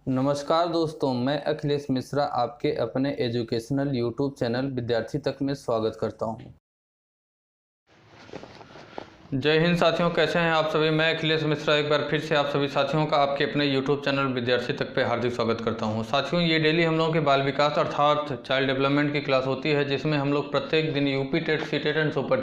नमस्कार दोस्तों, मैं अखिलेश मिश्रा आपके अपने एजुकेशनल यूट्यूब चैनल विद्यार्थी तक में स्वागत करता हूं। जय हिंद साथियों, कैसे हैं आप सभी। मैं अखिलेश मिश्रा एक बार फिर से आप सभी साथियों का आपके अपने यूट्यूब चैनल विद्यार्थी तक पे हार्दिक स्वागत करता हूं। साथियों, ये डेली हम लोगों के बाल विकास अर्थात चाइल्ड डेवलपमेंट की क्लास होती है, जिसमें हम लोग प्रत्येक दिन UP TET, C TET and super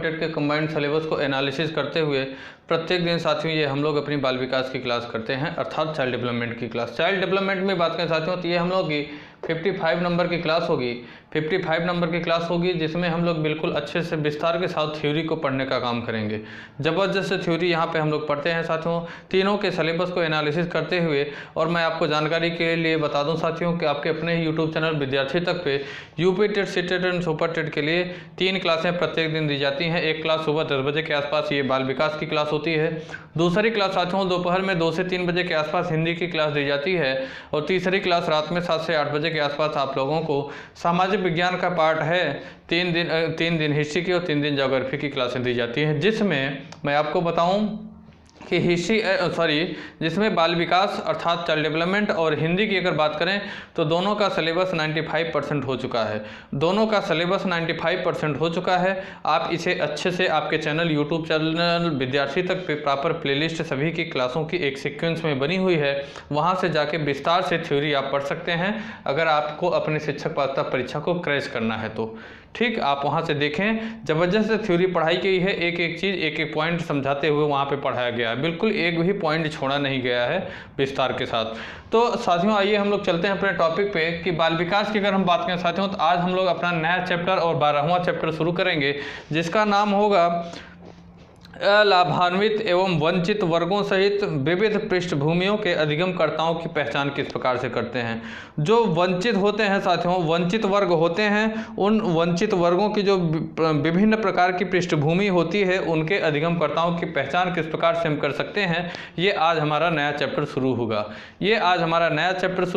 TET के कंबाइंड सिलेबस को एनालिसिस करते हुए प्रत्येक दिन साथियों ये हम लोग अपनी बाल विकास की क्लास करते हैं, अर्थात चाइल्ड डेवलपमेंट की क्लास। चाइल्ड डेवलपमेंट में बात करें साथियों तो ये हम लोग की 55 नंबर की क्लास होगी। 55 नंबर की क्लास होगी, जिसमें हम लोग बिल्कुल अच्छे से विस्तार के साथ थ्योरी को पढ़ने का काम करेंगे। ज़बरदस्त थ्योरी यहाँ पे हम लोग पढ़ते हैं साथियों, तीनों के सिलेबस को एनालिसिस करते हुए। और मैं आपको जानकारी के लिए बता दूं साथियों कि आपके अपने ही यूट्यूब चैनल विद्यार्थी तक पे UP TET, C TET and super TET के लिए 3 क्लासें प्रत्येक दिन दी जाती हैं। एक क्लास सुबह 10 बजे के आसपास ये बाल विकास की क्लास होती है। दूसरी क्लास साथियों दोपहर में 2 से 3 बजे के आसपास हिंदी की क्लास दी जाती है। और तीसरी क्लास रात में 7 से 8 बजे के आसपास आप लोगों को सामाजिक विज्ञान का पार्ट है। 3 दिन हिस्ट्री की और 3 दिन ज्योग्राफी की क्लासें दी जाती हैं, जिसमें मैं आपको बताऊं कि जिसमें बाल विकास अर्थात चाइल्ड डेवलपमेंट और हिंदी की अगर बात करें तो दोनों का सिलेबस 95% हो चुका है। दोनों का सिलेबस 95% हो चुका है। आप इसे अच्छे से आपके चैनल यूट्यूब चैनल विद्यार्थी तक पे प्रॉपर प्लेलिस्ट सभी की क्लासों की एक सीक्वेंस में बनी हुई है, वहाँ से जाके विस्तार से थ्योरी आप पढ़ सकते हैं अगर आपको अपने शिक्षक पात्रता परीक्षा को क्रैश करना है तो। ठीक, आप वहाँ से देखें, ज़बरदस्त थ्योरी पढ़ाई गई है। एक एक चीज़, एक एक पॉइंट समझाते हुए वहाँ पे पढ़ाया गया है। बिल्कुल एक भी पॉइंट छोड़ा नहीं गया है विस्तार के साथ। तो साथियों आइए हम लोग चलते हैं अपने टॉपिक पे कि बाल विकास की अगर हम बात करें साथियों तो आज हम लोग अपना नया चैप्टर और 12वां चैप्टर शुरू करेंगे, जिसका नाम होगा अलाभान्वित एवं वंचित वर्गों सहित विविध पृष्ठभूमियों के अधिगमकर्ताओं की पहचान किस प्रकार से करते हैं। जो वंचित होते हैं साथियों, वंचित वर्ग होते हैं, उन वंचित वर्गों की जो विभिन्न प्रकार की पृष्ठभूमि होती है, उनके अधिगमकर्ताओं की पहचान किस प्रकार से हम कर सकते हैं, ये आज हमारा नया चैप्टर शुरू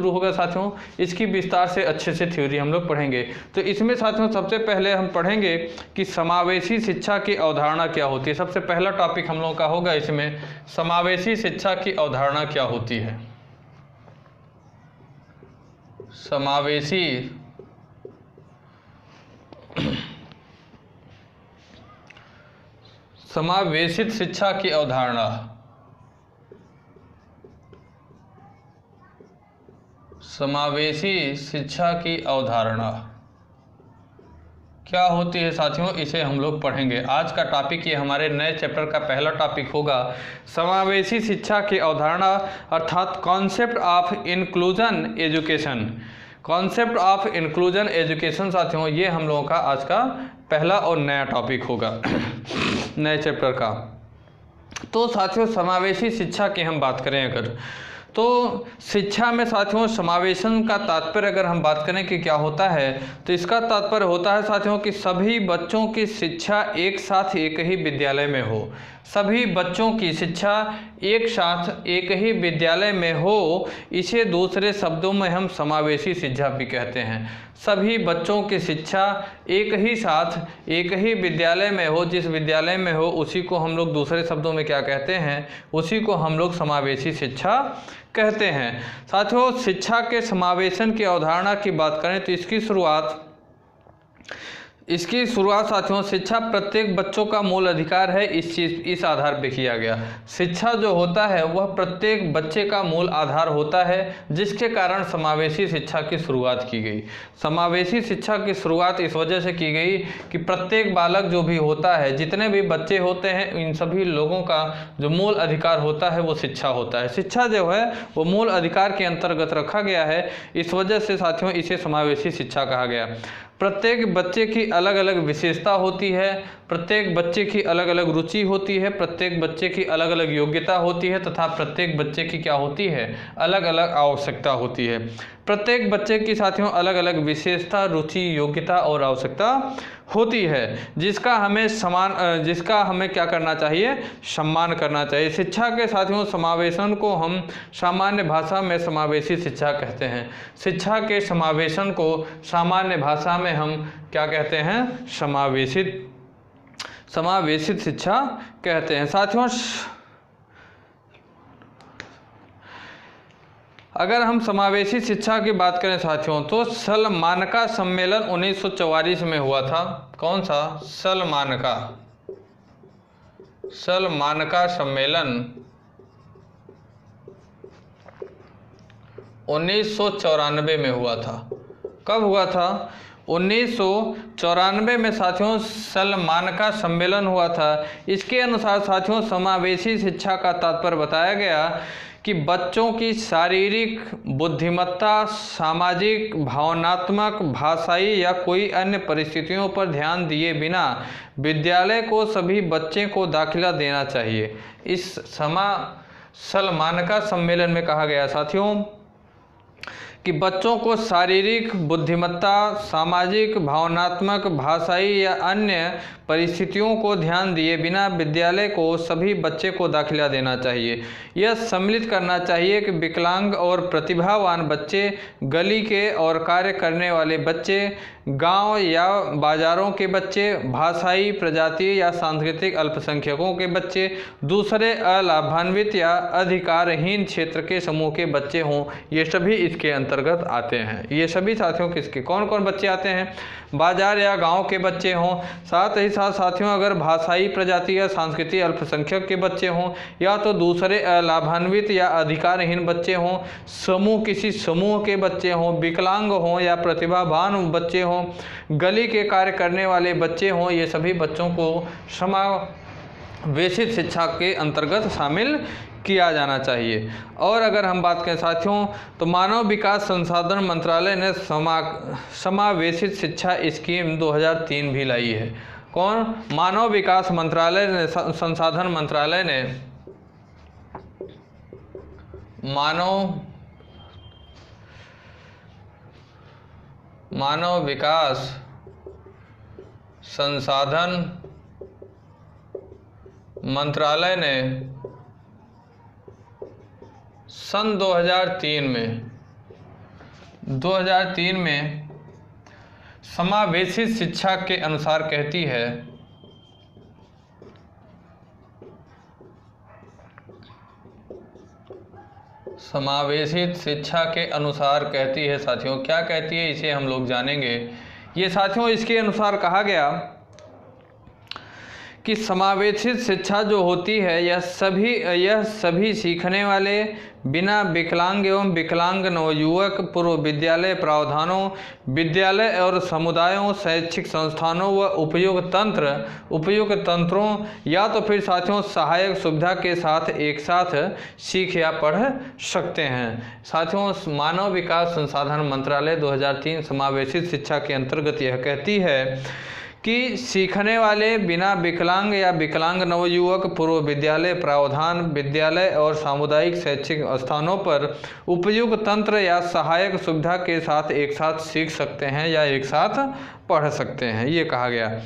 होगा। साथियों, इसकी विस्तार से अच्छे से थ्योरी हम लोग पढ़ेंगे। तो इसमें साथियों सबसे पहले हम पढ़ेंगे कि समावेशी शिक्षा की अवधारणा क्या होती है। सबसे पहला टॉपिक हम लोगों का होगा इसमें, समावेशी शिक्षा की अवधारणा क्या होती है। समावेशित शिक्षा की अवधारणा। समावेशी शिक्षा की अवधारणा क्या होती है साथियों, इसे हम लोग पढ़ेंगे। आज का टॉपिक ये हमारे नए चैप्टर का पहला टॉपिक होगा, समावेशी शिक्षा की अवधारणा अर्थात concept of inclusion education. Concept of inclusion education साथियों, ये हम लोगों का आज का पहला और नया टॉपिक होगा नए चैप्टर का। तो साथियों समावेशी शिक्षा की हम बात करें अगर, तो शिक्षा में साथियों समावेशन का तात्पर्य अगर हम बात करें कि क्या होता है, तो इसका तात्पर्य होता है साथियों कि सभी बच्चों की शिक्षा एक साथ एक ही विद्यालय में हो। सभी बच्चों की शिक्षा एक साथ एक ही विद्यालय में हो, इसे दूसरे शब्दों में हम समावेशी शिक्षा भी कहते हैं। सभी बच्चों की शिक्षा एक ही साथ एक ही विद्यालय में हो, जिस विद्यालय में हो उसी को हम लोग दूसरे शब्दों में क्या कहते हैं, उसी को हम लोग समावेशी शिक्षा कहते हैं। साथियों शिक्षा के समावेशन की अवधारणा की बात करें तो इसकी शुरुआत साथियों, शिक्षा प्रत्येक बच्चों का मूल अधिकार है, इस आधार पे किया गया। शिक्षा जो होता है वह प्रत्येक बच्चे का मूल आधार होता है, जिसके कारण समावेशी शिक्षा की शुरुआत की गई। समावेशी शिक्षा की शुरुआत इस वजह से की गई कि प्रत्येक बालक जो भी होता है, जितने भी बच्चे होते हैं, इन सभी लोगों का जो मूल अधिकार होता है वो शिक्षा होता है। शिक्षा जो है वो मूल अधिकार के अंतर्गत रखा गया है, इस वजह से साथियों इसे समावेशी शिक्षा कहा गया। प्रत्येक बच्चे की अलग अलग विशेषता होती है, प्रत्येक बच्चे की अलग अलग रुचि होती है, प्रत्येक बच्चे की अलग अलग योग्यता होती है तथा प्रत्येक बच्चे की क्या होती है, अलग अलग आवश्यकता होती है। प्रत्येक बच्चे की साथियों अलग अलग विशेषता, रुचि, योग्यता और आवश्यकता होती है, जिसका हमें क्या करना चाहिए, सम्मान करना चाहिए। शिक्षा के साथियों समावेशन को हम सामान्य भाषा में समावेशी शिक्षा कहते हैं। शिक्षा के समावेशन को सामान्य भाषा में हम क्या कहते हैं, समावेशित शिक्षा कहते हैं। साथियों अगर हम समावेशी शिक्षा की बात करें साथियों, तो सलमानका सम्मेलन 1944 में हुआ था। कौन सा? सलमानका सम्मेलन 1994 में हुआ था। कब हुआ था? 1994 में साथियों सलमानका सम्मेलन हुआ था। इसके अनुसार साथियों समावेशी शिक्षा का तात्पर्य बताया गया कि बच्चों की शारीरिक बुद्धिमत्ता, सामाजिक, भावनात्मक, भाषाई या कोई अन्य परिस्थितियों पर ध्यान दिए बिना विद्यालय को सभी बच्चे को दाखिला देना चाहिए। इस सलमानका सम्मेलन में कहा गया साथियों कि बच्चों को शारीरिक बुद्धिमत्ता, सामाजिक, भावनात्मक, भाषाई या अन्य परिस्थितियों को ध्यान दिए बिना विद्यालय को सभी बच्चे को दाखिला देना चाहिए। यह सम्मिलित करना चाहिए कि विकलांग और प्रतिभावान बच्चे, गली के और कार्य करने वाले बच्चे, गांव या बाजारों के बच्चे, भाषाई, प्रजातीय या सांस्कृतिक अल्पसंख्यकों के बच्चे, दूसरे अलाभान्वित या अधिकारहीन क्षेत्र के समूह के बच्चे हों, ये सभी इसके अंतर्गत आते हैं। ये सभी साथियों किसके कौन कौन बच्चे आते हैं? बाजार या गांव के बच्चे हों, साथ ही साथ साथियों अगर भाषाई, प्रजातीय या सांस्कृतिक अल्पसंख्यक के बच्चे हों, या तो दूसरे अलाभान्वित या अधिकारहीन बच्चे हों, किसी समूह के बच्चे हों, विकलांग हों या प्रतिभावान बच्चे हों, गली के कार्य करने वाले बच्चे हों, ये सभी बच्चों को समावेशित शिक्षा के अंतर्गत शामिल किया जाना चाहिए। और अगर हम बात करें साथियों, तो मानव विकास संसाधन मंत्रालय ने समावेशित शिक्षा स्कीम 2003 भी लाई है। कौन? मानव विकास मंत्रालय ने संसाधन मंत्रालय ने मानव विकास संसाधन मंत्रालय ने सन 2003 में समावेशित शिक्षा के अनुसार कहती है समावेशित शिक्षा के अनुसार कहती है साथियों, क्या कहती है इसे हम लोग जानेंगे। ये साथियों इसके अनुसार कहा गया कि समावेशित शिक्षा जो होती है यह सभी सीखने वाले, बिना विकलांग एवं विकलांग नवयुवक, पूर्व विद्यालय प्रावधानों, विद्यालय और समुदायों, शैक्षिक संस्थानों व उपयुक्त तंत्रों या तो फिर साथियों सहायक सुविधा के साथ एक साथ सीख या पढ़ सकते हैं। साथियों मानव विकास संसाधन मंत्रालय 2003 समावेशित शिक्षा के अंतर्गत यह कहती है कि सीखने वाले, बिना विकलांग या विकलांग नवयुवक, पूर्व विद्यालय प्रावधान, विद्यालय और सामुदायिक शैक्षिक स्थानों पर उपयुक्त तंत्र या सहायक सुविधा के साथ एक साथ सीख सकते हैं या एक साथ पढ़ सकते हैं, ये कहा गया।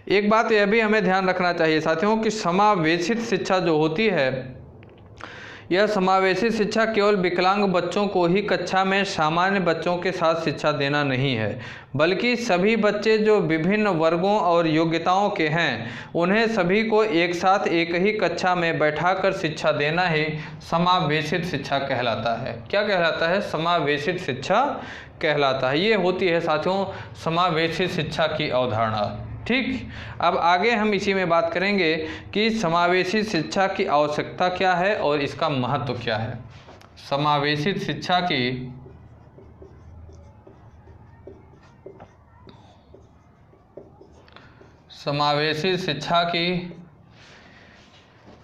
एक बात यह भी हमें ध्यान रखना चाहिए साथियों कि समावेशित शिक्षा जो होती है यह समावेशी शिक्षा केवल विकलांग बच्चों को ही कक्षा में सामान्य बच्चों के साथ शिक्षा देना नहीं है, बल्कि सभी बच्चे जो विभिन्न वर्गों और योग्यताओं के हैं उन्हें सभी को एक साथ एक ही कक्षा में बैठाकर शिक्षा देना ही समावेशित शिक्षा कहलाता है। क्या कहलाता है? समावेशित शिक्षा कहलाता है। ये होती है साथियों समावेशित शिक्षा की अवधारणा। ठीक, अब आगे हम इसी में बात करेंगे कि समावेशी शिक्षा की आवश्यकता क्या है और इसका महत्व क्या है। समावेशित शिक्षा की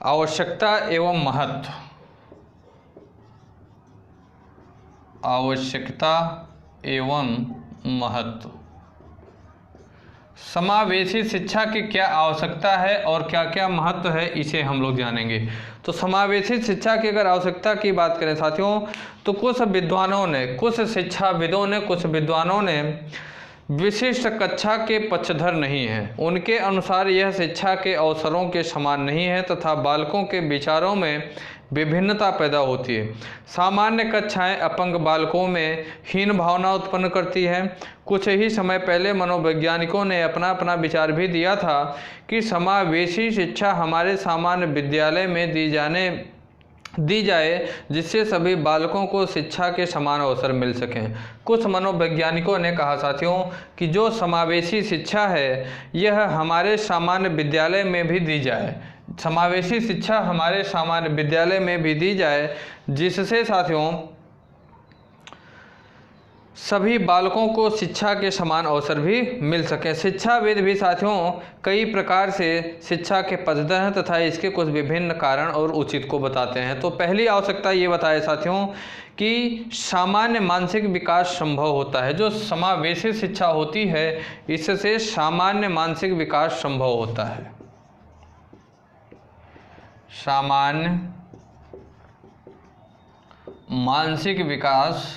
आवश्यकता एवं महत्व। समावेशी शिक्षा की क्या आवश्यकता है और क्या क्या महत्व है, इसे हम लोग जानेंगे। तो समावेशी शिक्षा की अगर आवश्यकता की बात करें साथियों, तो कुछ विद्वानों ने विशिष्ट कक्षा के पक्षधर नहीं हैं। उनके अनुसार यह शिक्षा के अवसरों के समान नहीं है तथा बालकों के विचारों में विभिन्नता पैदा होती है। सामान्य कक्षाएं अपंग बालकों में हीन भावना उत्पन्न करती हैं। कुछ ही समय पहले मनोवैज्ञानिकों ने अपना विचार भी दिया था कि समावेशी शिक्षा हमारे सामान्य विद्यालय में दी जाने दी जाए जिससे सभी बालकों को शिक्षा के समान अवसर मिल सकें। कुछ मनोवैज्ञानिकों ने कहा साथियों कि जो समावेशी शिक्षा है यह हमारे सामान्य विद्यालय में भी दी जाए, समावेशी शिक्षा हमारे सामान्य विद्यालय में भी दी जाए जिससे साथियों सभी बालकों को शिक्षा के समान अवसर भी मिल सके। शिक्षाविद भी साथियों कई प्रकार से शिक्षा के पद्धति हैं तथा इसके कुछ विभिन्न कारण और उचित को बताते हैं। तो पहली आवश्यकता ये बताए साथियों कि सामान्य मानसिक विकास संभव होता है। जो समावेशी शिक्षा होती है इससे सामान्य मानसिक विकास संभव होता है, सामान्य मानसिक विकास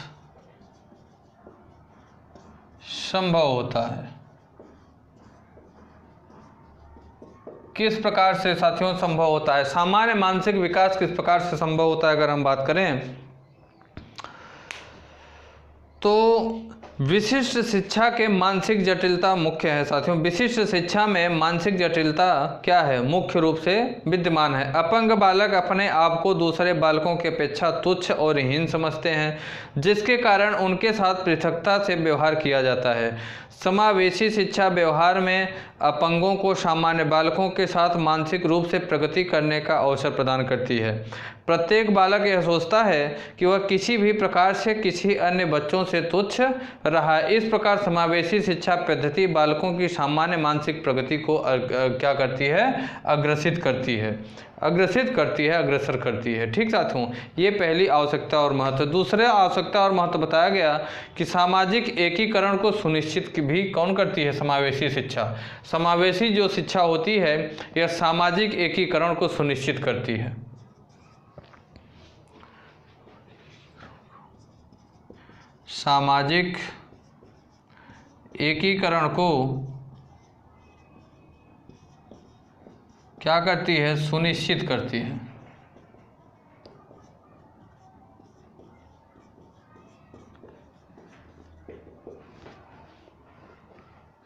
संभव होता है। किस प्रकार से साथियों संभव होता है? सामान्य मानसिक विकास किस प्रकार से संभव होता है अगर हम बात करें तो विशिष्ट शिक्षा के मानसिक जटिलता मुख्य है साथियों। विशिष्ट शिक्षा में मानसिक जटिलता क्या है? मुख्य रूप से विद्यमान है। अपंग बालक अपने आप को दूसरे बालकों की अपेक्षा तुच्छ और हीन समझते हैं जिसके कारण उनके साथ पृथकता से व्यवहार किया जाता है। समावेशी शिक्षा व्यवहार में अपंगों को सामान्य बालकों के साथ मानसिक रूप से प्रगति करने का अवसर प्रदान करती है। प्रत्येक बालक यह सोचता है कि वह किसी भी प्रकार से किसी अन्य बच्चों से तुच्छ रहा है। इस प्रकार समावेशी शिक्षा पद्धति बालकों की सामान्य मानसिक प्रगति को क्या करती है? अग्रसित करती है, अग्रसर करती है। ठीक साथियों, ये पहली आवश्यकता और महत्व। दूसरा आवश्यकता और महत्व बताया गया कि सामाजिक एकीकरण को सुनिश्चित भी कौन करती है? समावेशी शिक्षा। समावेशी जो शिक्षा होती है यह सामाजिक एकीकरण को सुनिश्चित करती है। सामाजिक एकीकरण को क्या करती है? सुनिश्चित करती है।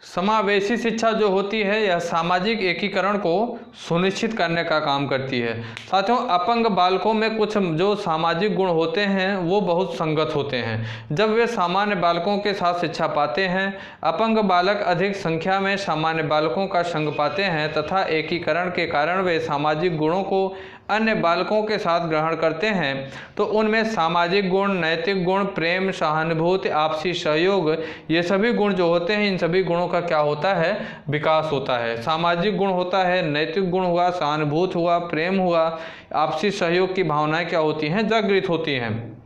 समावेशी शिक्षा जो होती है यह सामाजिक एकीकरण को सुनिश्चित करने का काम करती है। साथियों, अपंग बालकों में कुछ जो सामाजिक गुण होते हैं वो बहुत संगत होते हैं। जब वे सामान्य बालकों के साथ शिक्षा पाते हैं, अपंग बालक अधिक संख्या में सामान्य बालकों का संग पाते हैं तथा एकीकरण के कारण वे सामाजिक गुणों को अन्य बालकों के साथ ग्रहण करते हैं तो उनमें सामाजिक गुण, नैतिक गुण, प्रेम, सहानुभूति, आपसी सहयोग, ये सभी गुण जो होते हैं इन सभी गुणों का क्या होता है? विकास होता है। सामाजिक गुण होता है, नैतिक गुण हुआ, सहानुभूति हुआ, प्रेम हुआ, आपसी सहयोग की भावनाएं क्या होती हैं? जागृत होती हैं।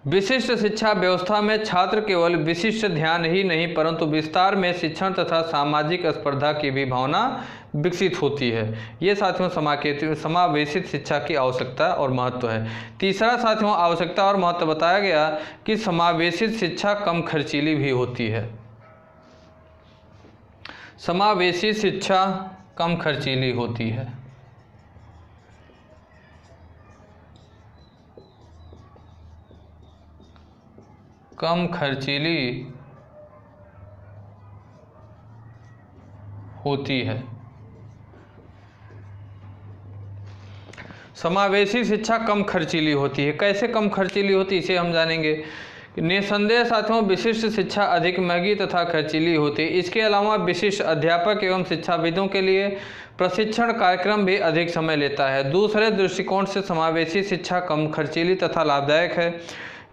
विशिष्ट शिक्षा व्यवस्था में छात्र केवल विशिष्ट ध्यान ही नहीं परंतु विस्तार में शिक्षण तथा सामाजिक स्पर्धा की भी भावना विकसित होती है। ये साथियों समावेशित शिक्षा की आवश्यकता और महत्व है। तीसरा साथियों आवश्यकता और महत्व बताया गया कि समावेशित शिक्षा कम खर्चीली भी होती है। समावेशी शिक्षा कम खर्चीली होती है। कम खर्चीली होती है। समावेशी शिक्षा कम खर्चीली होती है। कैसे कम खर्चीली होती है इसे हम जानेंगे। निसंदेह साथियों विशिष्ट शिक्षा अधिक महंगी तथा खर्चीली होती है। इसके अलावा विशिष्ट अध्यापक एवं शिक्षाविदों के लिए प्रशिक्षण कार्यक्रम भी अधिक समय लेता है। दूसरे दृष्टिकोण से समावेशी शिक्षा कम खर्चीली तथा लाभदायक है।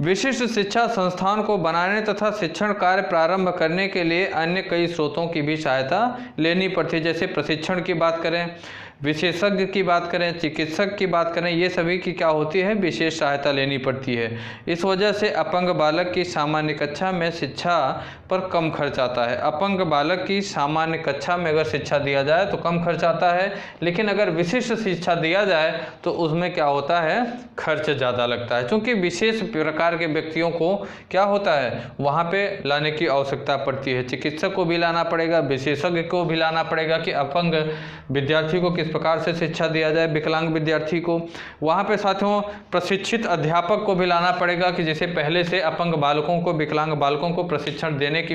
विशिष्ट शिक्षा संस्थान को बनाने तथा शिक्षण कार्य प्रारंभ करने के लिए अन्य कई स्रोतों की भी सहायता लेनी पड़ती है। जैसे प्रशिक्षण की बात करें, विशेषज्ञ की बात करें, चिकित्सक की बात करें, ये सभी की क्या होती है? विशेष सहायता लेनी पड़ती है। इस वजह से अपंग बालक की सामान्य कक्षा में शिक्षा पर कम खर्च आता है। अपंग बालक की सामान्य कक्षा में अगर शिक्षा दिया जाए तो कम खर्च आता है, लेकिन अगर विशिष्ट शिक्षा दिया जाए तो उसमें क्या होता है? खर्च ज़्यादा लगता है, क्योंकि विशेष प्रकार के व्यक्तियों को क्या होता है? वहाँ पे लाने की आवश्यकता पड़ती है। चिकित्सक को भी लाना पड़ेगा, विशेषज्ञ को भी लाना पड़ेगा कि अपंग विद्यार्थी को किस प्रकार से शिक्षा दिया जाए, विकलांग विद्यार्थी को। वहाँ पे साथियों प्रशिक्षित अध्यापक को भी लाना पड़ेगा कि जैसे पहले से अपंग बालकों को, विकलांग बालकों को प्रशिक्षण देने की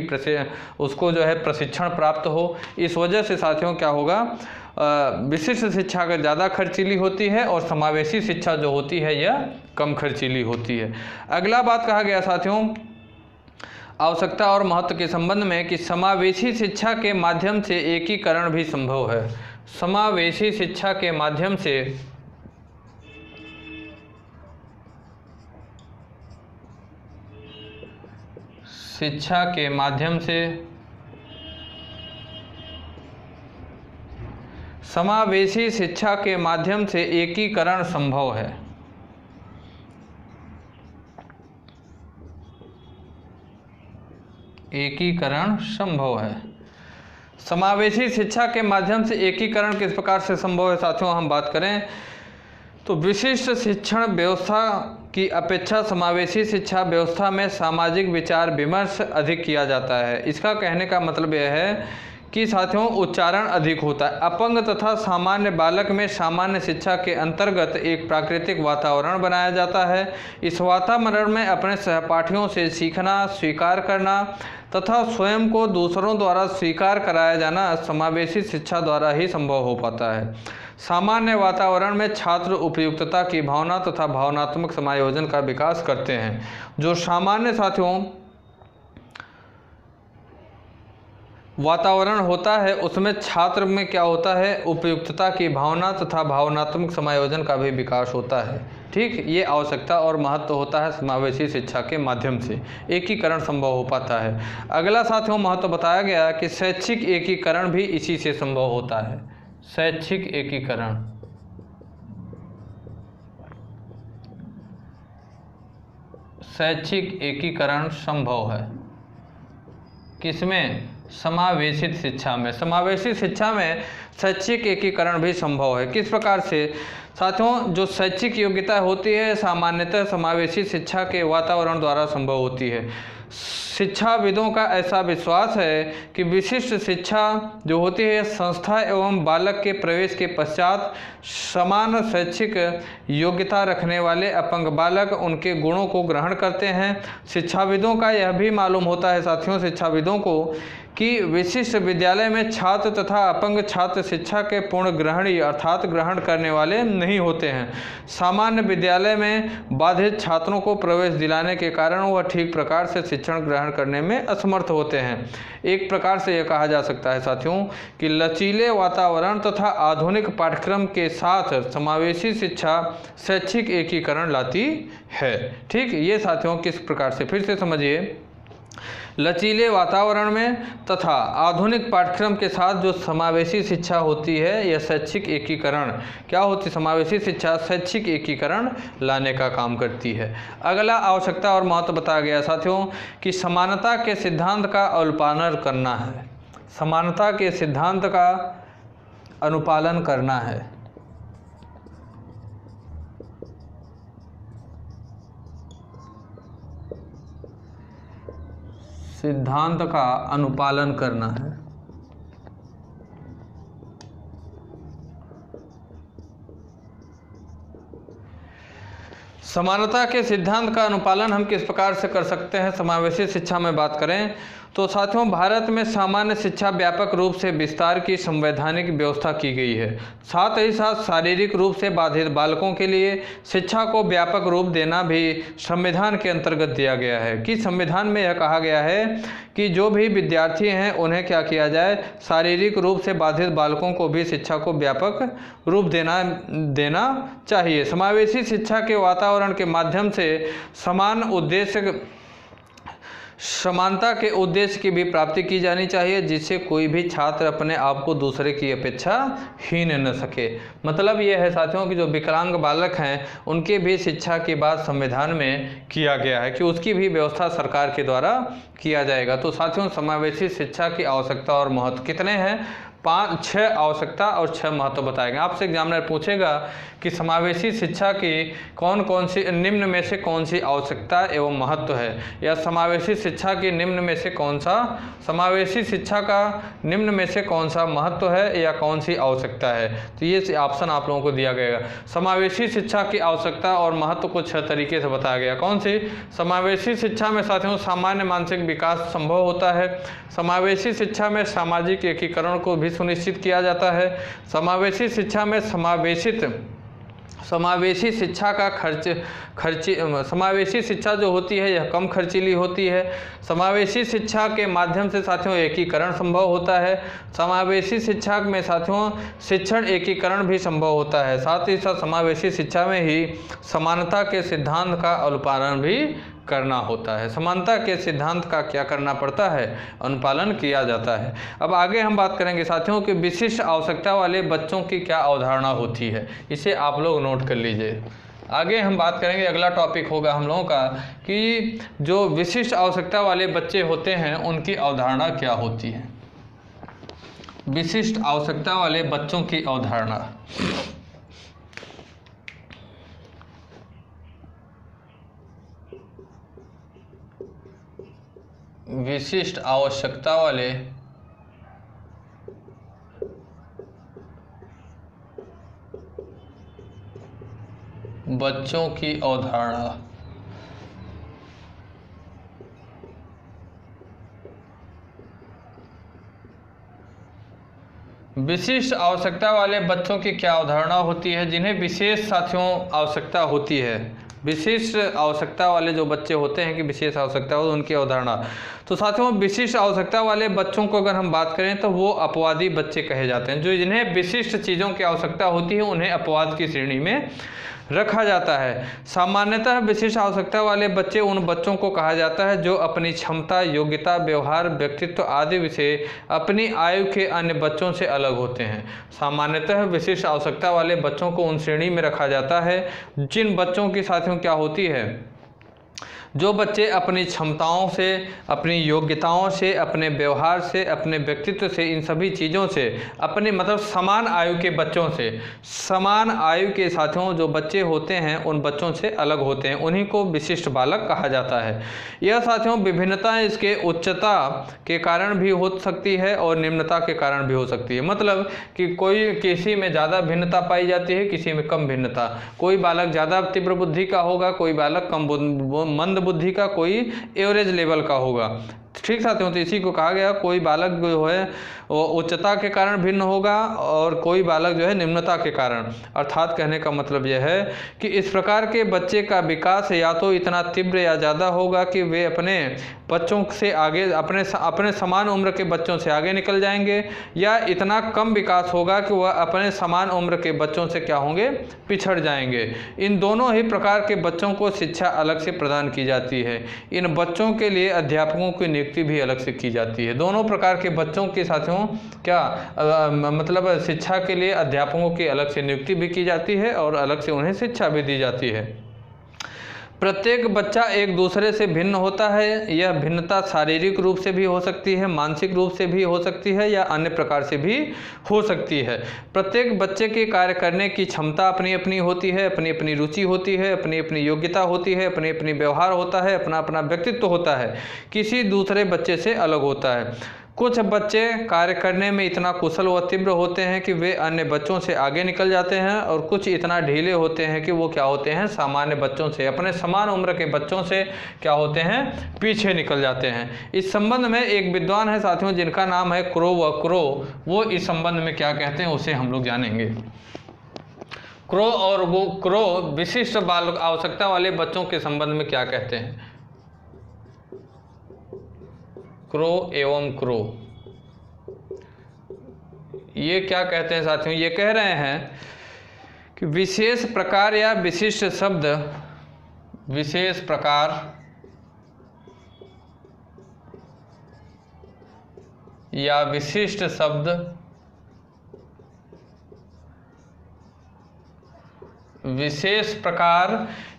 उसको जो है प्रशिक्षण प्राप्त हो। इस वजह से साथियों क्या होगा? विशिष्ट शिक्षा का ज़्यादा खर्चीली होती है और समावेशी शिक्षा जो होती है यह कम खर्चीली होती है। अगला बात कहा गया साथियों आवश्यकता और महत्व के संबंध में कि समावेशी शिक्षा के माध्यम से एकीकरण भी संभव है। समावेशी शिक्षा के माध्यम से समावेशी शिक्षा के माध्यम से एकीकरण संभव है। एकीकरण संभव है। समावेशी शिक्षा के माध्यम से एकीकरण किस प्रकार से संभव है साथियों, हम बात करें तो विशिष्ट शिक्षण व्यवस्था की अपेक्षा समावेशी शिक्षा व्यवस्था में सामाजिक विचार विमर्श अधिक किया जाता है। इसका कहने का मतलब यह है कि साथियों उच्चारण अधिक होता है। अपंग तथा सामान्य बालक में सामान्य शिक्षा के अंतर्गत एक प्राकृतिक वातावरण बनाया जाता है। इस वातावरण में अपने सहपाठियों से सीखना, स्वीकार करना तथा स्वयं को दूसरों द्वारा स्वीकार कराया जाना समावेशी शिक्षा द्वारा ही संभव हो पाता है। सामान्य वातावरण में छात्र उपयुक्तता की भावना तथा भावनात्मक समायोजन का विकास करते हैं। जो सामान्य साथियों वातावरण होता है उसमें छात्र में क्या होता है, उपयुक्तता की भावना तथा भावनात्मक समायोजन का भी विकास होता है। ठीक, ये आवश्यकता और महत्व होता है समावेशी शिक्षा के माध्यम से एकीकरण संभव हो पाता है। अगला साथियों महत्व बताया गया कि शैक्षिक एकीकरण भी इसी से संभव होता है। शैक्षिक एकीकरण संभव है किसमें, समावेशित शिक्षा में। समावेशी शिक्षा में शैक्षिक एकीकरण भी संभव है। किस प्रकार से साथियों, जो शैक्षिक योग्यता होती है सामान्यतः समावेशी शिक्षा के वातावरण द्वारा संभव होती है। शिक्षाविदों का ऐसा विश्वास है कि विशिष्ट शिक्षा जो होती है संस्था एवं बालक के प्रवेश के पश्चात समान शैक्षिक योग्यता रखने वाले अपंग बालक उनके गुणों को ग्रहण करते हैं। शिक्षाविदों का यह भी मालूम होता है साथियों शिक्षाविदों को कि विशिष्ट विद्यालय में छात्र तथा अपंग छात्र शिक्षा के पूर्ण ग्रहणी अर्थात ग्रहण करने वाले नहीं होते हैं। सामान्य विद्यालय में बाधित छात्रों को प्रवेश दिलाने के कारण वह ठीक प्रकार से शिक्षण ग्रहण करने में असमर्थ होते हैं। एक प्रकार से यह कहा जा सकता है साथियों कि लचीले वातावरण तथा आधुनिक पाठ्यक्रम के साथ समावेशी शिक्षा शैक्षिक एकीकरण लाती है। ठीक, ये साथियों किस प्रकार से, फिर से समझिए, लचीले वातावरण में तथा आधुनिक पाठ्यक्रम के साथ जो समावेशी शिक्षा होती है यह शैक्षिक एकीकरण क्या होती है, समावेशी शिक्षा शैक्षिक एकीकरण लाने का काम करती है। अगला आवश्यकता और महत्व बताया गया साथियों कि समानता के सिद्धांत का अनुपालन करना है। समानता के सिद्धांत का अनुपालन करना है। सिद्धांत का अनुपालन करना है। समानता के सिद्धांत का अनुपालन हम किस प्रकार से कर सकते हैं समावेशी शिक्षा में बात करें तो साथियों भारत में सामान्य शिक्षा व्यापक रूप से विस्तार की संवैधानिक व्यवस्था की गई है। साथ ही साथ शारीरिक रूप से बाधित बालकों के लिए शिक्षा को व्यापक रूप देना भी संविधान के अंतर्गत दिया गया है कि संविधान में यह कहा गया है कि जो भी विद्यार्थी हैं उन्हें क्या किया जाए, शारीरिक रूप से बाधित बालकों को भी शिक्षा को व्यापक रूप देना चाहिए। समावेशी शिक्षा के वातावरण के माध्यम से समानता के उद्देश्य की भी प्राप्ति की जानी चाहिए जिससे कोई भी छात्र अपने आप को दूसरे की अपेक्षा हीन न सके। मतलब ये है साथियों कि जो विकलांग बालक हैं उनके भी शिक्षा की बात संविधान में किया गया है कि उसकी भी व्यवस्था सरकार के द्वारा किया जाएगा। तो साथियों समावेशी शिक्षा की आवश्यकता और महत्व कितने हैं, 6 आवश्यकता और 6 महत्व बताएंगे। आपसे एग्जामिनर पूछेगा कि समावेशी शिक्षा की कौन कौन सी निम्न में से कौन सी आवश्यकता एवं महत्व है, या समावेशी शिक्षा की निम्न में से कौन सा, समावेशी शिक्षा का निम्न में से कौन सा महत्व है या कौन सी आवश्यकता है। तो ये ऑप्शन आप लोगों को दिया गया। समावेशी शिक्षा की आवश्यकता और महत्व को 6 तरीके से बताया गया। कौन सी, समावेशी शिक्षा में साथियों सामान्य मानसिक विकास संभव होता है। समावेशी शिक्षा में सामाजिक एकीकरण को भी सुनिश्चित किया जाता है। समावेशी शिक्षा में समावेशी शिक्षा का समावेशी शिक्षा जो होती है यह कम खर्चीली होती है। समावेशी शिक्षा के माध्यम से साथियों एकीकरण संभव होता है। समावेशी शिक्षा में साथियों शिक्षण एकीकरण भी संभव होता है। साथ ही साथ समावेशी शिक्षा में ही समानता के सिद्धांत का अनुपालन भी करना होता है। समानता के सिद्धांत का क्या करना पड़ता है? अनुपालन किया जाता है। अब आगे हम बात करेंगे साथियों कि विशिष्ट आवश्यकता वाले बच्चों की क्या अवधारणा होती है। इसे आप लोग नोट कर लीजिए। आगे हम बात करेंगे, अगला टॉपिक होगा हम लोगों का कि जो विशिष्ट आवश्यकता वाले बच्चे होते हैं उनकी अवधारणा क्या होती है। विशिष्ट आवश्यकता वाले बच्चों की अवधारणा। विशिष्ट आवश्यकता वाले बच्चों की अवधारणा। विशिष्ट आवश्यकता वाले बच्चों की क्या अवधारणा होती है, जिन्हें विशेष साथियों आवश्यकता होती है। विशिष्ट आवश्यकता वाले जो बच्चे होते हैं कि विशेष आवश्यकता हो उनकी अवधारणा। तो साथियों विशिष्ट आवश्यकता वाले बच्चों को अगर हम बात करें तो वो अपवादी बच्चे कहे जाते हैं। जो जिन्हें विशिष्ट चीज़ों की आवश्यकता होती है उन्हें अपवाद की श्रेणी में रखा जाता है। सामान्यतः विशिष्ट आवश्यकता वाले बच्चे उन बच्चों को कहा जाता है जो अपनी क्षमता, योग्यता, व्यवहार, व्यक्तित्व आदि विषय अपनी आयु के अन्य बच्चों से अलग होते हैं। सामान्यतः विशिष्ट आवश्यकता वाले बच्चों को उन श्रेणी में रखा जाता है जिन बच्चों की साथियों क्या होती है, जो बच्चे अपनी क्षमताओं से, अपनी योग्यताओं से, अपने व्यवहार से, अपने व्यक्तित्व से, इन सभी चीज़ों से अपने मतलब समान आयु के बच्चों से, समान आयु के साथियों जो बच्चे होते हैं उन बच्चों से अलग होते हैं, उन्हीं को विशिष्ट बालक कहा जाता है। यह साथियों विभिन्नता इसके उच्चता के कारण भी हो सकती है और निम्नता के कारण भी हो सकती है। मतलब कि कोई किसी में ज़्यादा भिन्नता पाई जाती है, किसी में कम भिन्नता। कोई बालक ज़्यादा तीव्र बुद्धि का होगा, कोई बालक कम मंद बुद्धि का, कोई एवरेज लेवल का होगा। ठीक साथियों, तो इसी को कहा गया कोई बालक जो है वो उच्चता के कारण भिन्न होगा और कोई बालक जो है निम्नता के कारण। अर्थात कहने का मतलब यह है कि इस प्रकार के बच्चे का विकास या तो इतना तीव्र या ज़्यादा होगा कि वे अपने बच्चों से आगे, अपने समान उम्र के बच्चों से आगे निकल जाएंगे, या इतना कम विकास होगा कि वह अपने समान उम्र के बच्चों से क्या होंगे, पिछड़ जाएंगे। इन दोनों ही प्रकार के बच्चों को शिक्षा अलग से प्रदान की जाती है। इन बच्चों के लिए अध्यापकों की नियुक्ति भी अलग से की जाती है। दोनों प्रकार के बच्चों के साथियों मतलब शिक्षा के लिए अध्यापकों की अलग से नियुक्ति भी की जाती है और अलग से उन्हें शिक्षा भी दी जाती है। प्रत्येक बच्चा एक दूसरे से भिन्न होता है। यह भिन्नता शारीरिक रूप से भी हो सकती है, मानसिक रूप से भी हो सकती है या अन्य प्रकार से भी हो सकती है। प्रत्येक बच्चे के कार्य करने की क्षमता अपनी अपनी होती है, अपनी अपनी रुचि होती है, अपनी अपनी योग्यता होती है, अपनी अपनी व्यवहार होता है, अपना अपना व्यक्तित्व होता है, किसी दूसरे बच्चे से अलग होता है। कुछ बच्चे कार्य करने में इतना कुशल व तीव्र होते हैं कि वे अन्य बच्चों से आगे निकल जाते हैं, और कुछ इतना ढीले होते हैं कि वो क्या होते हैं, सामान्य बच्चों से, अपने समान उम्र के बच्चों से क्या होते हैं, पीछे निकल जाते हैं। इस संबंध में एक विद्वान है साथियों जिनका नाम है क्रो व क्रो। वो इस संबंध में क्या कहते हैं उसे हम लोग जानेंगे। क्रो और वो क्रो विशिष्ट बाल आवश्यकता वाले बच्चों के संबंध में क्या कहते हैं। क्रो एवं क्रो ये क्या कहते हैं साथियों, ये कह रहे हैं कि विशेष प्रकार या विशिष्ट शब्द, विशेष प्रकार या विशिष्ट शब्द विशेष प्रकार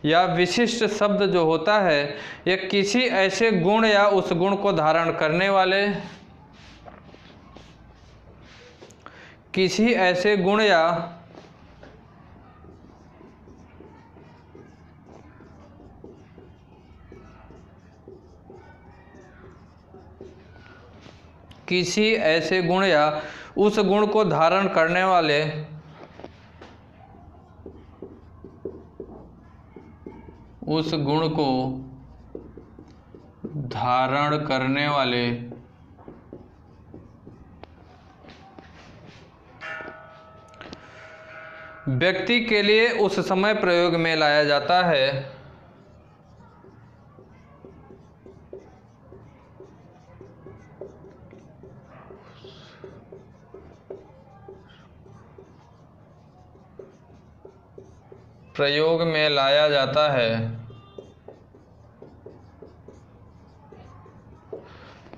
या विशिष्ट शब्द जो होता है यह किसी ऐसे गुण या उस गुण को धारण करने वाले, किसी ऐसे गुण या किसी ऐसे गुण या उस गुण को धारण करने वाले, उस गुण को धारण करने वाले व्यक्ति के लिए उस समय प्रयोग में लाया जाता है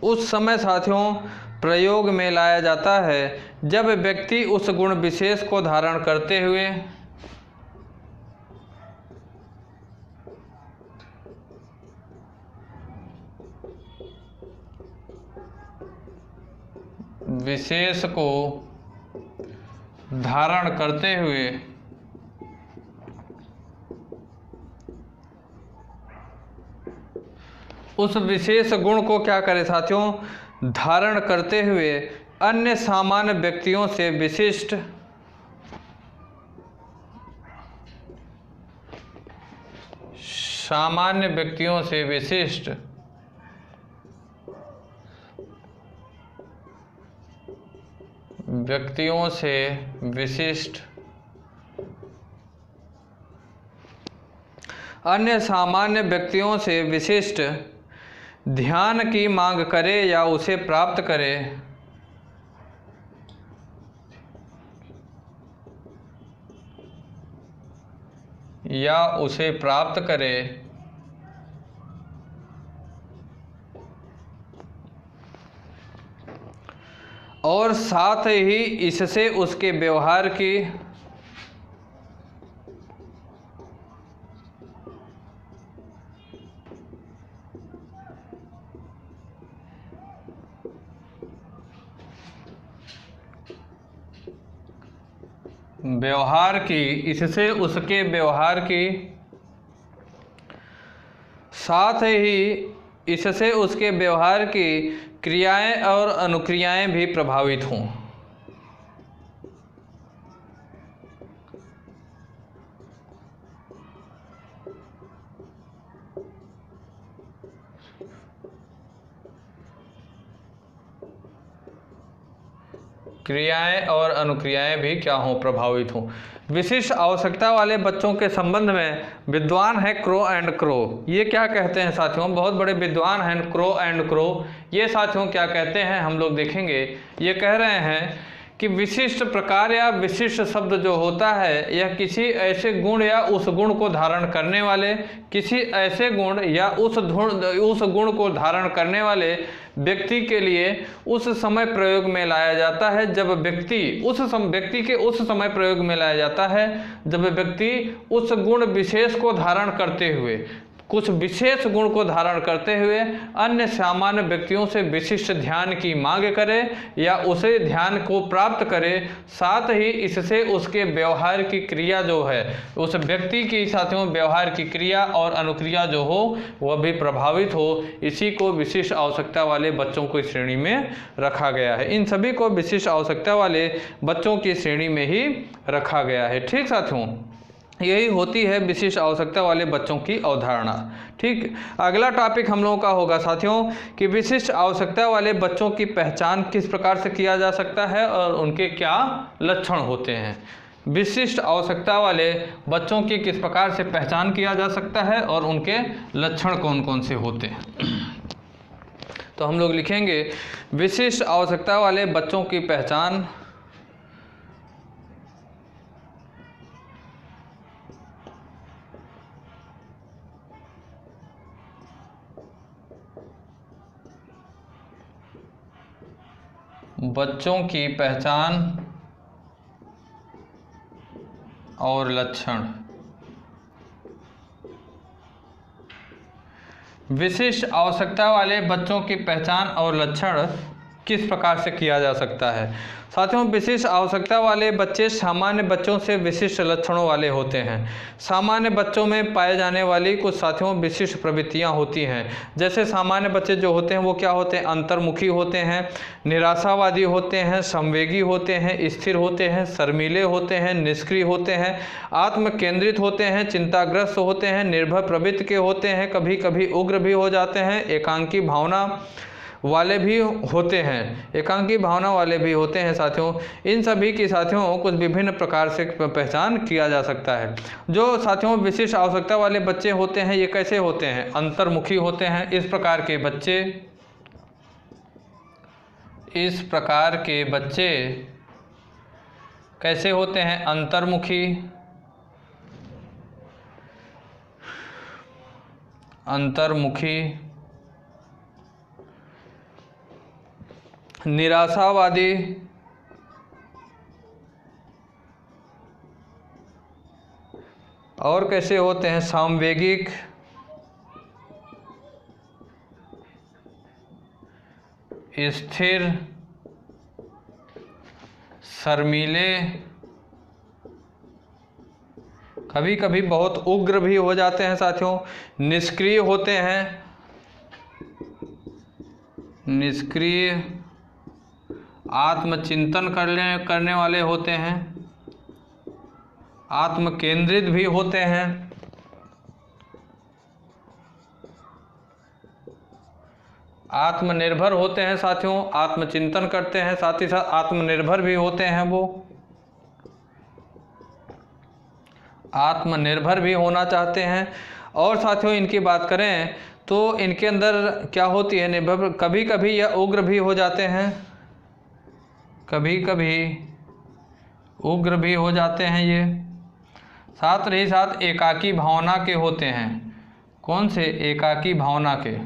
उस समय साथियों प्रयोग में लाया जाता है जब व्यक्ति उस गुण विशेष को धारण करते हुए उस विशेष गुण को क्या करे साथियों, धारण करते हुए अन्य सामान्य व्यक्तियों से विशिष्ट ध्यान की मांग करे या उसे प्राप्त करे और साथ ही इससे उसके व्यवहार की क्रियाएं और अनुक्रियाएं भी प्रभावित हों। प्रभावित हों। विशिष्ट आवश्यकता वाले बच्चों के संबंध में विद्वान है क्रो एंड क्रो। ये क्या कहते हैं साथियों, बहुत बड़े विद्वान हैं क्रो एंड क्रो। ये साथियों क्या कहते हैं हम लोग देखेंगे। ये कह रहे हैं कि विशिष्ट प्रकार या विशिष्ट शब्द जो होता है यह किसी ऐसे गुण या उस गुण को धारण करने वाले, किसी ऐसे गुण या उस गुण को धारण करने वाले व्यक्ति के लिए उस समय प्रयोग में लाया जाता है जब व्यक्ति के उस समय प्रयोग में लाया जाता है जब व्यक्ति उस गुण विशेष को धारण करते हुए, कुछ विशेष गुण को धारण करते हुए अन्य सामान्य व्यक्तियों से विशिष्ट ध्यान की मांग करे या उसे ध्यान को प्राप्त करे, साथ ही इससे उसके व्यवहार की क्रिया जो है, उस व्यक्ति की साथियों व्यवहार की क्रिया और अनुक्रिया जो हो वह भी प्रभावित हो। इसी को विशिष्ट आवश्यकता वाले बच्चों की श्रेणी में रखा गया है। इन सभी को विशिष्ट आवश्यकता वाले बच्चों की श्रेणी में ही रखा गया है। ठीक साथियों, यही होती है विशिष्ट आवश्यकता वाले बच्चों की अवधारणा। ठीक, अगला टॉपिक हम लोगों का होगा साथियों कि विशिष्ट आवश्यकता वाले बच्चों की पहचान किस प्रकार से किया जा सकता है और उनके क्या लक्षण होते हैं। विशिष्ट आवश्यकता वाले बच्चों की किस प्रकार से पहचान किया जा सकता है और उनके लक्षण कौन कौन से होते हैं। तो हम लोग लिखेंगे विशिष्ट आवश्यकता वाले बच्चों की पहचान और लक्षण। विशिष्ट आवश्यकता वाले बच्चों की पहचान और लक्षण किस प्रकार से किया जा सकता है। साथियों, विशिष्ट आवश्यकता वाले बच्चे सामान्य बच्चों से विशिष्ट लक्षणों वाले होते हैं। सामान्य बच्चों में पाए जाने वाली कुछ साथियों विशिष्ट प्रवृत्तियां होती हैं। जैसे सामान्य बच्चे जो होते हैं वो क्या होते हैं, अंतर्मुखी होते हैं, निराशावादी होते हैं, संवेगी होते हैं, स्थिर होते हैं, शर्मीले होते हैं, निष्क्रिय होते हैं, आत्म केंद्रित होते हैं, चिंताग्रस्त होते हैं, निर्भय प्रवृत्ति के होते हैं, कभी कभी उग्र भी हो जाते हैं, एकांकी भावना वाले भी होते हैं, एकांकी भावना वाले भी होते हैं साथियों। इन सभी की साथियों कुछ विभिन्न प्रकार से पहचान किया जा सकता है। जो साथियों विशिष्ट आवश्यकता वाले बच्चे होते हैं ये कैसे होते हैं? अंतर्मुखी होते हैं। इस प्रकार के बच्चे कैसे होते हैं? अंतर्मुखी, निराशावादी, और कैसे होते हैं? सामवेगिक, स्थिर, शर्मीले, कभी कभी बहुत उग्र भी हो जाते हैं साथियों। निष्क्रिय होते हैं, निष्क्रिय, आत्मचिंतन करने वाले होते हैं, आत्मकेंद्रित भी होते हैं, आत्मनिर्भर होते हैं साथियों। आत्मचिंतन करते हैं, साथ ही साथ आत्मनिर्भर भी होते हैं। वो आत्मनिर्भर भी होना चाहते हैं। और साथियों इनकी बात करें तो इनके अंदर क्या होती है? निर्भर, कभी कभी यह उग्र भी हो जाते हैं, कभी कभी उग्र भी हो जाते हैं ये। साथ ही साथ एकाकी भावना के होते हैं। कौन से? एकाकी भावना के,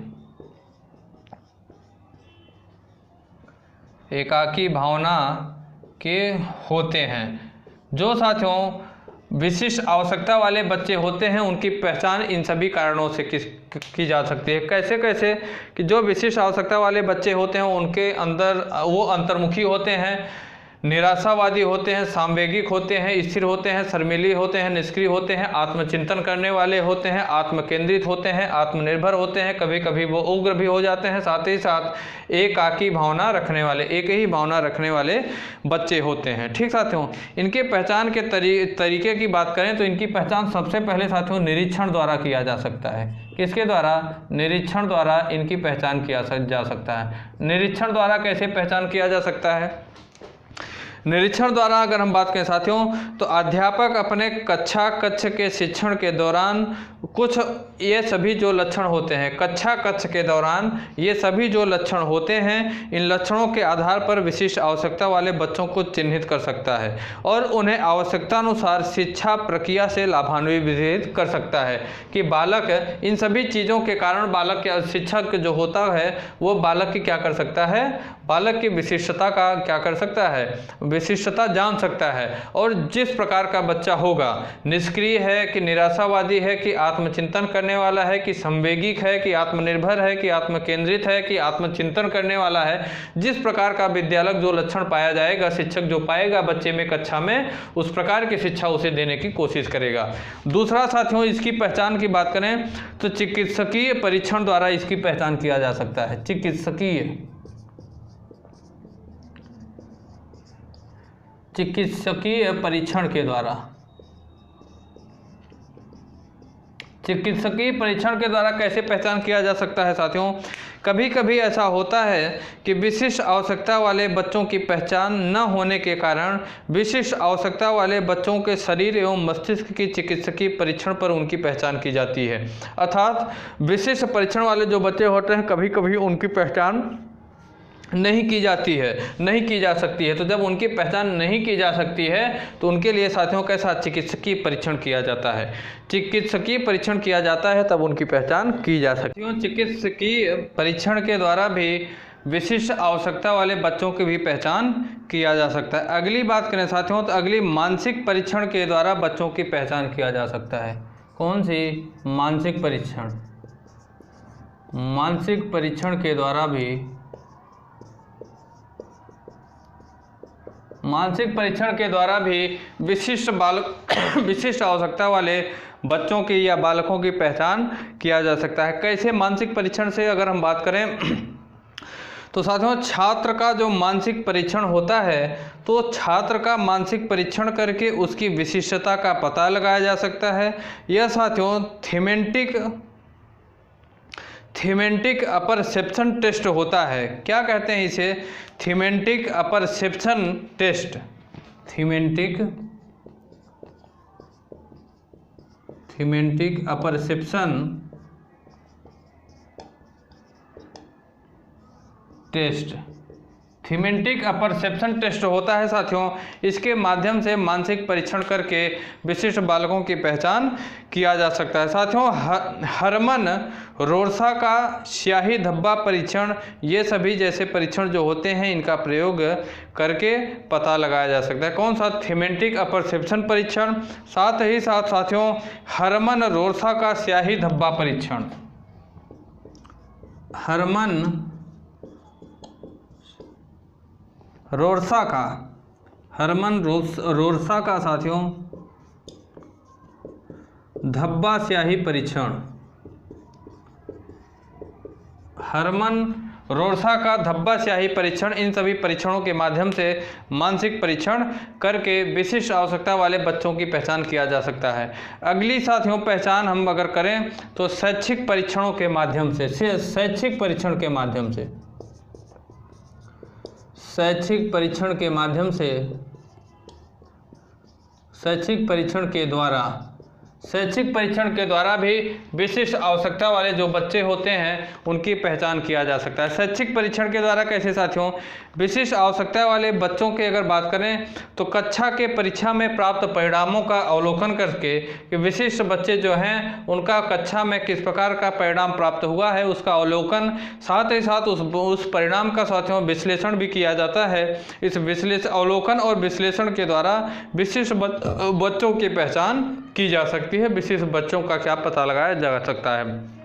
एकाकी भावना के होते हैं। जो साथियों विशिष्ट आवश्यकता वाले बच्चे होते हैं उनकी पहचान इन सभी कारणों से की जा सकती है। कैसे कैसे? कि जो विशिष्ट आवश्यकता वाले बच्चे होते हैं उनके अंदर वो अंतर्मुखी होते हैं, निराशावादी होते हैं, सामवेगिक होते हैं, स्थिर होते हैं, शर्मीली होते हैं, निष्क्रिय होते हैं, आत्मचिंतन करने वाले होते हैं, आत्मकेंद्रित होते हैं, आत्मनिर्भर होते हैं, कभी कभी वो उग्र भी हो जाते हैं। साथ ही साथ एकाकी भावना रखने वाले, एक ही भावना रखने वाले बच्चे होते हैं। ठीक साथियों, इनके पहचान के तरीके की बात करें तो इनकी पहचान सबसे पहले साथियों निरीक्षण द्वारा किया जा सकता है। किसके द्वारा? निरीक्षण द्वारा इनकी पहचान किया जा सकता है। निरीक्षण द्वारा कैसे पहचान किया जा सकता है? निरीक्षण द्वारा अगर हम बात करें साथियों तो अध्यापक अपने कक्ष के शिक्षण के दौरान कुछ ये सभी जो लक्षण होते हैं, कक्ष के दौरान ये सभी जो लक्षण होते हैं, इन लक्षणों के आधार पर विशिष्ट आवश्यकता वाले बच्चों को चिन्हित कर सकता है और उन्हें आवश्यकतानुसार शिक्षा प्रक्रिया से लाभान्वित कर सकता है। कि बालक इन सभी चीज़ों के कारण बालक के शिक्षक जो होता है वो बालक की क्या कर सकता है? बालक की विशिष्टता का क्या कर सकता है? विशिष्टता जान सकता है। और जिस प्रकार का बच्चा होगा, निष्क्रिय है कि निराशावादी है कि आत्मचिंतन करने वाला है कि संवेगिक है कि आत्मनिर्भर है कि आत्मकेंद्रित है कि आत्मचिंतन करने वाला है, जिस प्रकार का विद्यालय जो लक्षण पाया जाएगा, शिक्षक जो पाएगा बच्चे में कक्षा में, उस प्रकार की शिक्षा उसे देने की कोशिश करेगा। दूसरा साथियों इसकी पहचान की बात करें तो चिकित्सकीय परीक्षण द्वारा इसकी पहचान किया जा सकता है। चिकित्सकीय परीक्षण के द्वारा, चिकित्सकीय परीक्षण के द्वारा कैसे पहचान किया जा सकता है साथियों? कभी कभी ऐसा होता है कि विशिष्ट आवश्यकता वाले बच्चों की पहचान न होने के कारण विशिष्ट आवश्यकता वाले बच्चों के शरीर एवं मस्तिष्क की चिकित्सकीय परीक्षण पर उनकी पहचान की जाती है। अर्थात विशिष्ट परीक्षण वाले जो बच्चे होते हैं कभी कभी उनकी पहचान नहीं की जाती है, नहीं की जा सकती है। तो जब उनकी पहचान नहीं की जा सकती है तो उनके लिए साथियों के साथ चिकित्सकीय परीक्षण किया जाता है। चिकित्सकीय परीक्षण किया जाता है तब उनकी पहचान की जा सकती है। चिकित्सकीय परीक्षण के द्वारा भी विशिष्ट आवश्यकता वाले बच्चों की भी पहचान किया जा सकता है। अगली बात करें साथियों तो अगली मानसिक परीक्षण के द्वारा बच्चों की पहचान किया जा सकता है। कौन सी? मानसिक परीक्षण। मानसिक परीक्षण के द्वारा भी, मानसिक परीक्षण के द्वारा भी विशिष्ट आवश्यकता वाले बच्चों की या बालकों की पहचान किया जा सकता है। कैसे? मानसिक परीक्षण से अगर हम बात करें तो साथियों छात्र का जो मानसिक परीक्षण होता है तो छात्र का मानसिक परीक्षण करके उसकी विशिष्टता का पता लगाया जा सकता है। यह साथियों थीमेटिक अपरसेप्शन टेस्ट होता है। क्या कहते हैं इसे? Thematic apperception test. Thematic apperception test. Thematic apperception test होता है साथियों। इसके माध्यम से मानसिक परीक्षण करके विशिष्ट बालकों की पहचान किया जा सकता है। साथियों, हरमन रोरसा का स्याही धब्बा परीक्षण, ये सभी जैसे परीक्षण जो होते हैं इनका प्रयोग करके पता लगाया जा सकता है। कौन सा? थीमेटिक अपरसेप्शन परीक्षण। साथ ही साथ साथियों हरमन रोरसा का स्याही धब्बा परीक्षण। हरमन रोरसा का साथियों धब्बा स्याही परीक्षण। हरमन रोरसा का धब्बा स्याही परीक्षण, इन सभी परीक्षणों के माध्यम से मानसिक परीक्षण करके विशिष्ट आवश्यकता वाले बच्चों की पहचान किया जा सकता है। अगली साथियों पहचान हम अगर करें तो शैक्षिक परीक्षणों के माध्यम से, शैक्षिक परीक्षण के माध्यम से, शैक्षिक परीक्षण के माध्यम से, शैक्षिक परीक्षण के द्वारा भी विशिष्ट आवश्यकता वाले जो बच्चे होते हैं उनकी पहचान किया जा सकता है। शैक्षिक परीक्षण के द्वारा कैसे साथियों? विशिष्ट आवश्यकता वाले बच्चों के अगर बात करें तो कक्षा के परीक्षा में प्राप्त परिणामों का अवलोकन करके कि विशिष्ट बच्चे जो हैं उनका कक्षा में किस प्रकार का परिणाम प्राप्त हुआ है उसका अवलोकन, साथ ही साथ उस परिणाम का साथियों विश्लेषण भी किया जाता है। इस अवलोकन और विश्लेषण के द्वारा विशिष्ट बच्चों की पहचान की जा सकती है, विशिष्ट बच्चों का क्या पता लगाया जा सकता है।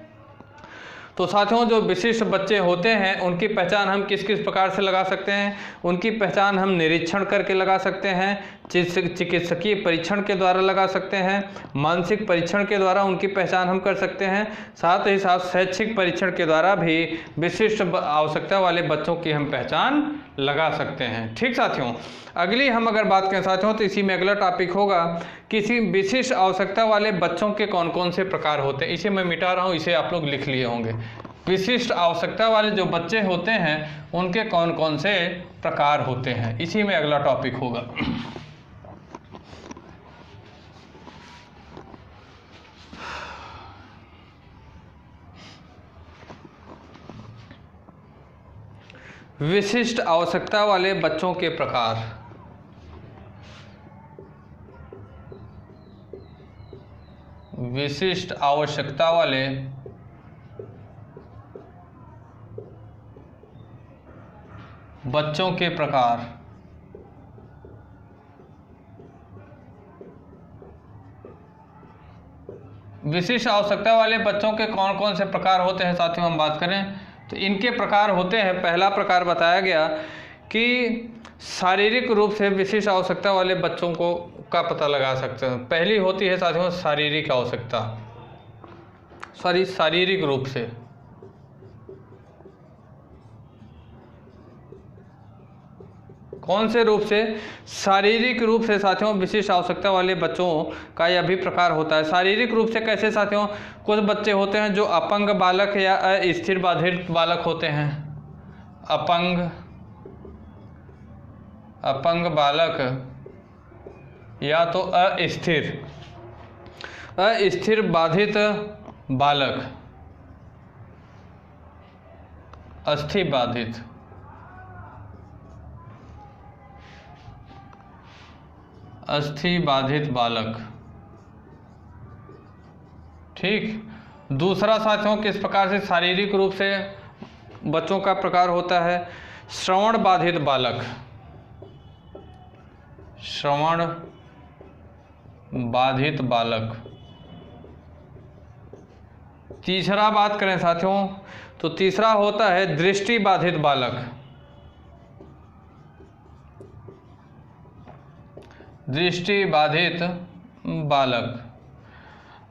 तो साथियों जो विशिष्ट बच्चे होते हैं उनकी पहचान हम किस किस प्रकार से लगा सकते हैं? उनकी पहचान हम निरीक्षण करके लगा सकते हैं, चिकित्सकीय परीक्षण के द्वारा लगा सकते हैं, मानसिक परीक्षण के द्वारा उनकी पहचान हम कर सकते हैं, साथ ही साथ शैक्षिक परीक्षण के द्वारा भी विशिष्ट आवश्यकता वाले बच्चों की हम पहचान लगा सकते हैं। ठीक साथियों, अगली हम अगर बात करें साथियों तो इसी में अगला टॉपिक होगा किसी विशिष्ट आवश्यकता वाले बच्चों के कौन कौन से प्रकार होते हैं। इसे मैं मिटा रहा हूँ, इसे आप लोग लिख लिए होंगे। विशिष्ट आवश्यकता वाले जो बच्चे होते हैं उनके कौन कौन से प्रकार होते हैं, इसी में अगला टॉपिक होगा। विशिष्ट आवश्यकता वाले बच्चों के प्रकार। विशिष्ट आवश्यकता वाले बच्चों के प्रकार। विशिष्ट आवश्यकता वाले बच्चों के कौन कौन से प्रकार होते हैं साथियों हम बात करें तो इनके प्रकार होते हैं। पहला प्रकार बताया गया कि शारीरिक रूप से विशिष्ट आवश्यकता वाले बच्चों को का पता लगा सकते हैं। पहली होती है साथियों शारीरिक आवश्यकता, शारीरिक रूप से। कौन से रूप से? शारीरिक रूप से साथियों विशिष्ट आवश्यकता वाले बच्चों का यह भी प्रकार होता है। शारीरिक रूप से कैसे साथियों? कुछ बच्चे होते हैं जो अपंग बालक या अस्थिर बाधित बालक होते हैं। अपंग बालक या तो अस्थिर बाधित बालक, अस्थिर बाधित बालक। ठीक। दूसरा साथियों किस प्रकार से शारीरिक रूप से बच्चों का प्रकार होता है? श्रवण बाधित बालक, श्रवण बाधित बालक। तीसरा बात करें साथियों तो तीसरा होता है दृष्टि बाधित बालक, दृष्टि बाधित बालक।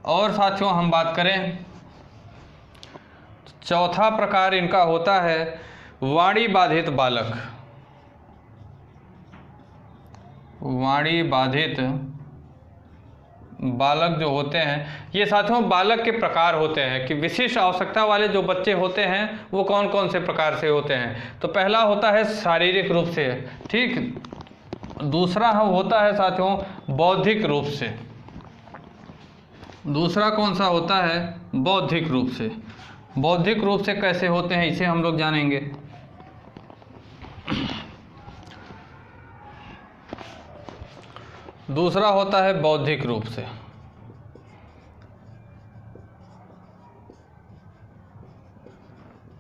और साथियों हम बात करें चौथा प्रकार इनका होता है वाणी बाधित बालक, वाणी बाधित बालक जो होते हैं, ये साथियों बालक के प्रकार होते हैं कि विशिष्ट आवश्यकता वाले जो बच्चे होते हैं वो कौन कौन से प्रकार से होते हैं। तो पहला होता है शारीरिक रूप से, ठीक। दूसरा होता है साथियों बौद्धिक रूप से। दूसरा कौन सा होता है? बौद्धिक रूप से। बौद्धिक रूप से कैसे होते हैं इसे हम लोग जानेंगे। दूसरा होता है बौद्धिक रूप से।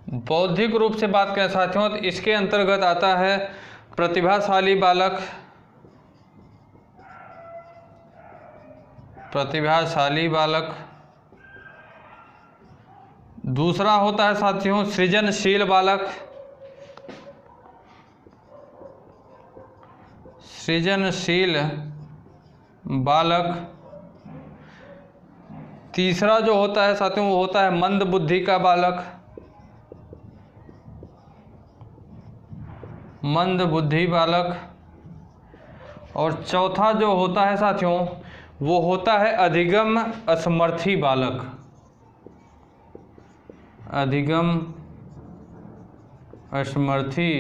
बौद्धिक रूप से बात करें साथियों तो इसके अंतर्गत आता है प्रतिभाशाली बालक, प्रतिभाशाली बालक। दूसरा होता है साथियों सृजनशील बालक, सृजनशील बालक। तीसरा जो होता है साथियों वो होता है मंद बुद्धि का बालक, मंद बुद्धि बालक। और चौथा जो होता है साथियों वो होता है अधिगम असमर्थी बालक, अधिगम असमर्थी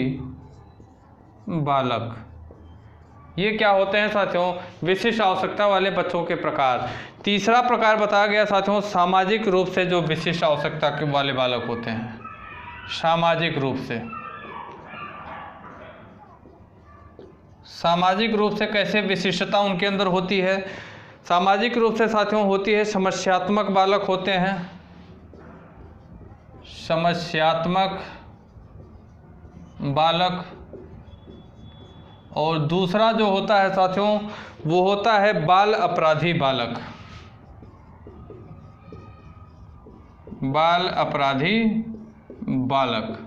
बालक। ये क्या होते हैं साथियों? विशिष्ट आवश्यकता वाले बच्चों के प्रकार। तीसरा प्रकार बताया गया साथियों सामाजिक रूप से जो विशिष्ट आवश्यकता के वाले बालक होते हैं, सामाजिक रूप से। सामाजिक रूप से कैसे विशिष्टता उनके अंदर होती है? सामाजिक रूप से साथियों होती है समस्यात्मक बालक होते हैं, समस्यात्मक बालक। और दूसरा जो होता है साथियों वो होता है बाल अपराधी बालक, बाल अपराधी बालक,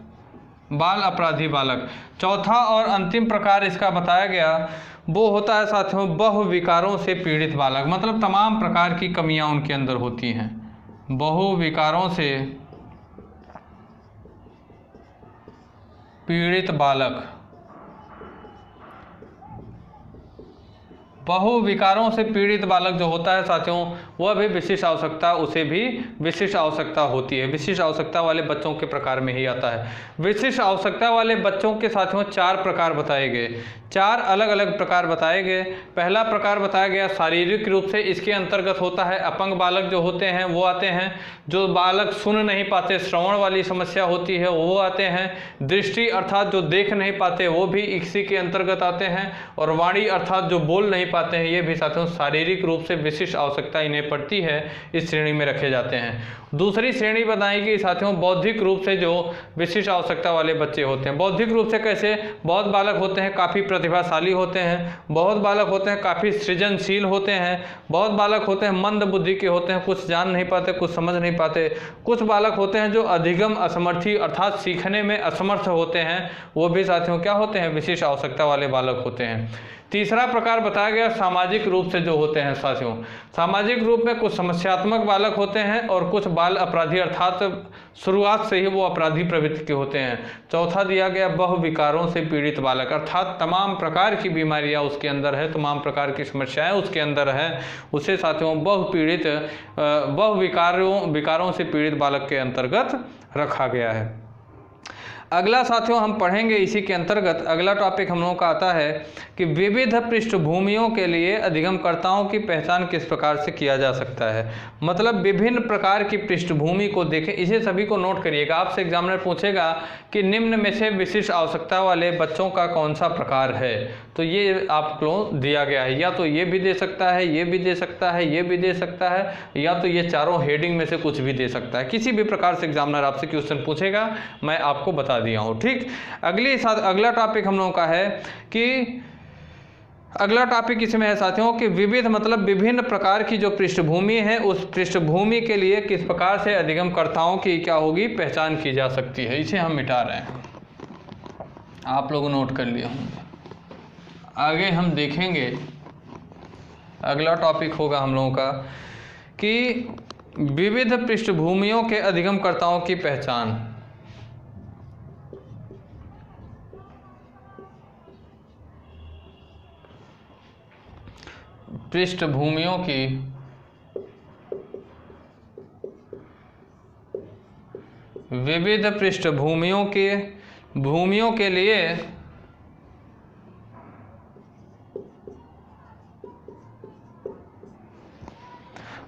बाल अपराधी बालक। चौथा और अंतिम प्रकार इसका बताया गया वो होता है साथियों बहुविकारों से पीड़ित बालक, मतलब तमाम प्रकार की कमियां उनके अंदर होती हैं। बहुविकारों से पीड़ित बालक, बहुविकारों से पीड़ित बालक जो होता है साथियों वह भी विशिष्ट आवश्यकता, उसे भी विशिष्ट आवश्यकता होती है। विशिष्ट आवश्यकता वाले बच्चों के प्रकार में ही आता है। विशिष्ट आवश्यकता वाले बच्चों के साथियों 4 प्रकार बताए गए, 4 अलग अलग प्रकार बताए गए। पहला प्रकार बताया गया शारीरिक रूप से, इसके अंतर्गत होता है अपंग बालक जो होते हैं वो आते हैं। जो बालक सुन नहीं पाते, श्रवण वाली समस्या होती है वो आते हैं। दृष्टि अर्थात जो देख नहीं पाते वो भी इसी के अंतर्गत आते हैं। और वाणी अर्थात जो बोल नहीं पाते हैं ये भी साथियों शारीरिक रूप से विशिष्ट आवश्यकता इन्हें पड़ती है, इस श्रेणी में रखे जाते हैं। दूसरी श्रेणी बताएगी साथियों बौद्धिक रूप से जो विशिष्ट आवश्यकता वाले बच्चे होते हैं। बौद्धिक रूप से कैसे? बहुत बालक होते हैं काफ़ी प्रतिभाशाली होते हैं, बहुत बालक होते हैं काफ़ी सृजनशील होते हैं, बहुत बालक होते हैं मंद बुद्धि के होते हैं, कुछ जान नहीं पाते, कुछ समझ नहीं पाते। कुछ बालक होते हैं जो अधिगम असमर्थी अर्थात सीखने में असमर्थ होते हैं, वो भी साथियों क्या होते हैं? विशिष्ट आवश्यकता वाले बालक होते हैं। तीसरा प्रकार बताया गया सामाजिक रूप से जो होते हैं साथियों। सामाजिक रूप में कुछ समस्यात्मक बालक होते हैं और कुछ बाल अपराधी अर्थात शुरुआत से ही वो अपराधी प्रवृत्ति के होते हैं। चौथा दिया गया बहुविकारों से पीड़ित बालक, अर्थात तमाम प्रकार की बीमारियां उसके अंदर है, तमाम प्रकार की समस्याएं उसके अंदर है, उसे साथियों बहुविकारों से पीड़ित बालक के अंतर्गत रखा गया है। अगला साथियों हम पढ़ेंगे इसी के अंतर्गत, अगला टॉपिक हम लोगों का आता है कि विविध पृष्ठभूमियों के लिए अधिगमकर्ताओं की पहचान किस प्रकार से किया जा सकता है। मतलब विभिन्न प्रकार की पृष्ठभूमि को देखें, इसे सभी को नोट करिएगा। आपसे एग्जामिनर पूछेगा कि निम्न में से विशिष्ट आवश्यकता वाले बच्चों का कौन सा प्रकार है, तो ये आपको दिया गया है। या तो ये भी दे सकता है, ये भी दे सकता है, ये भी दे सकता है, या तो ये चारों हेडिंग में से कुछ भी दे सकता है। किसी भी प्रकार से एग्जामिनर आपसे क्वेश्चन पूछेगा, मैं आपको बता दिया हूँ, ठीक। अगला टॉपिक हम लोगों का है कि अगला टॉपिक इसमें है साथियों कि विविध मतलब विभिन्न प्रकार की जो पृष्ठभूमि है उस पृष्ठभूमि के लिए किस प्रकार से अधिगमकर्ताओं की क्या होगी पहचान की जा सकती है। इसे हम मिटा रहे हैं, आप लोग नोट कर लिए होंगे। आगे हम देखेंगे, अगला टॉपिक होगा हम लोगों का कि विविध पृष्ठभूमियों के अधिगमकर्ताओं की पहचान। पृष्ठभूमियों की विविध पृष्ठभूमियों के लिए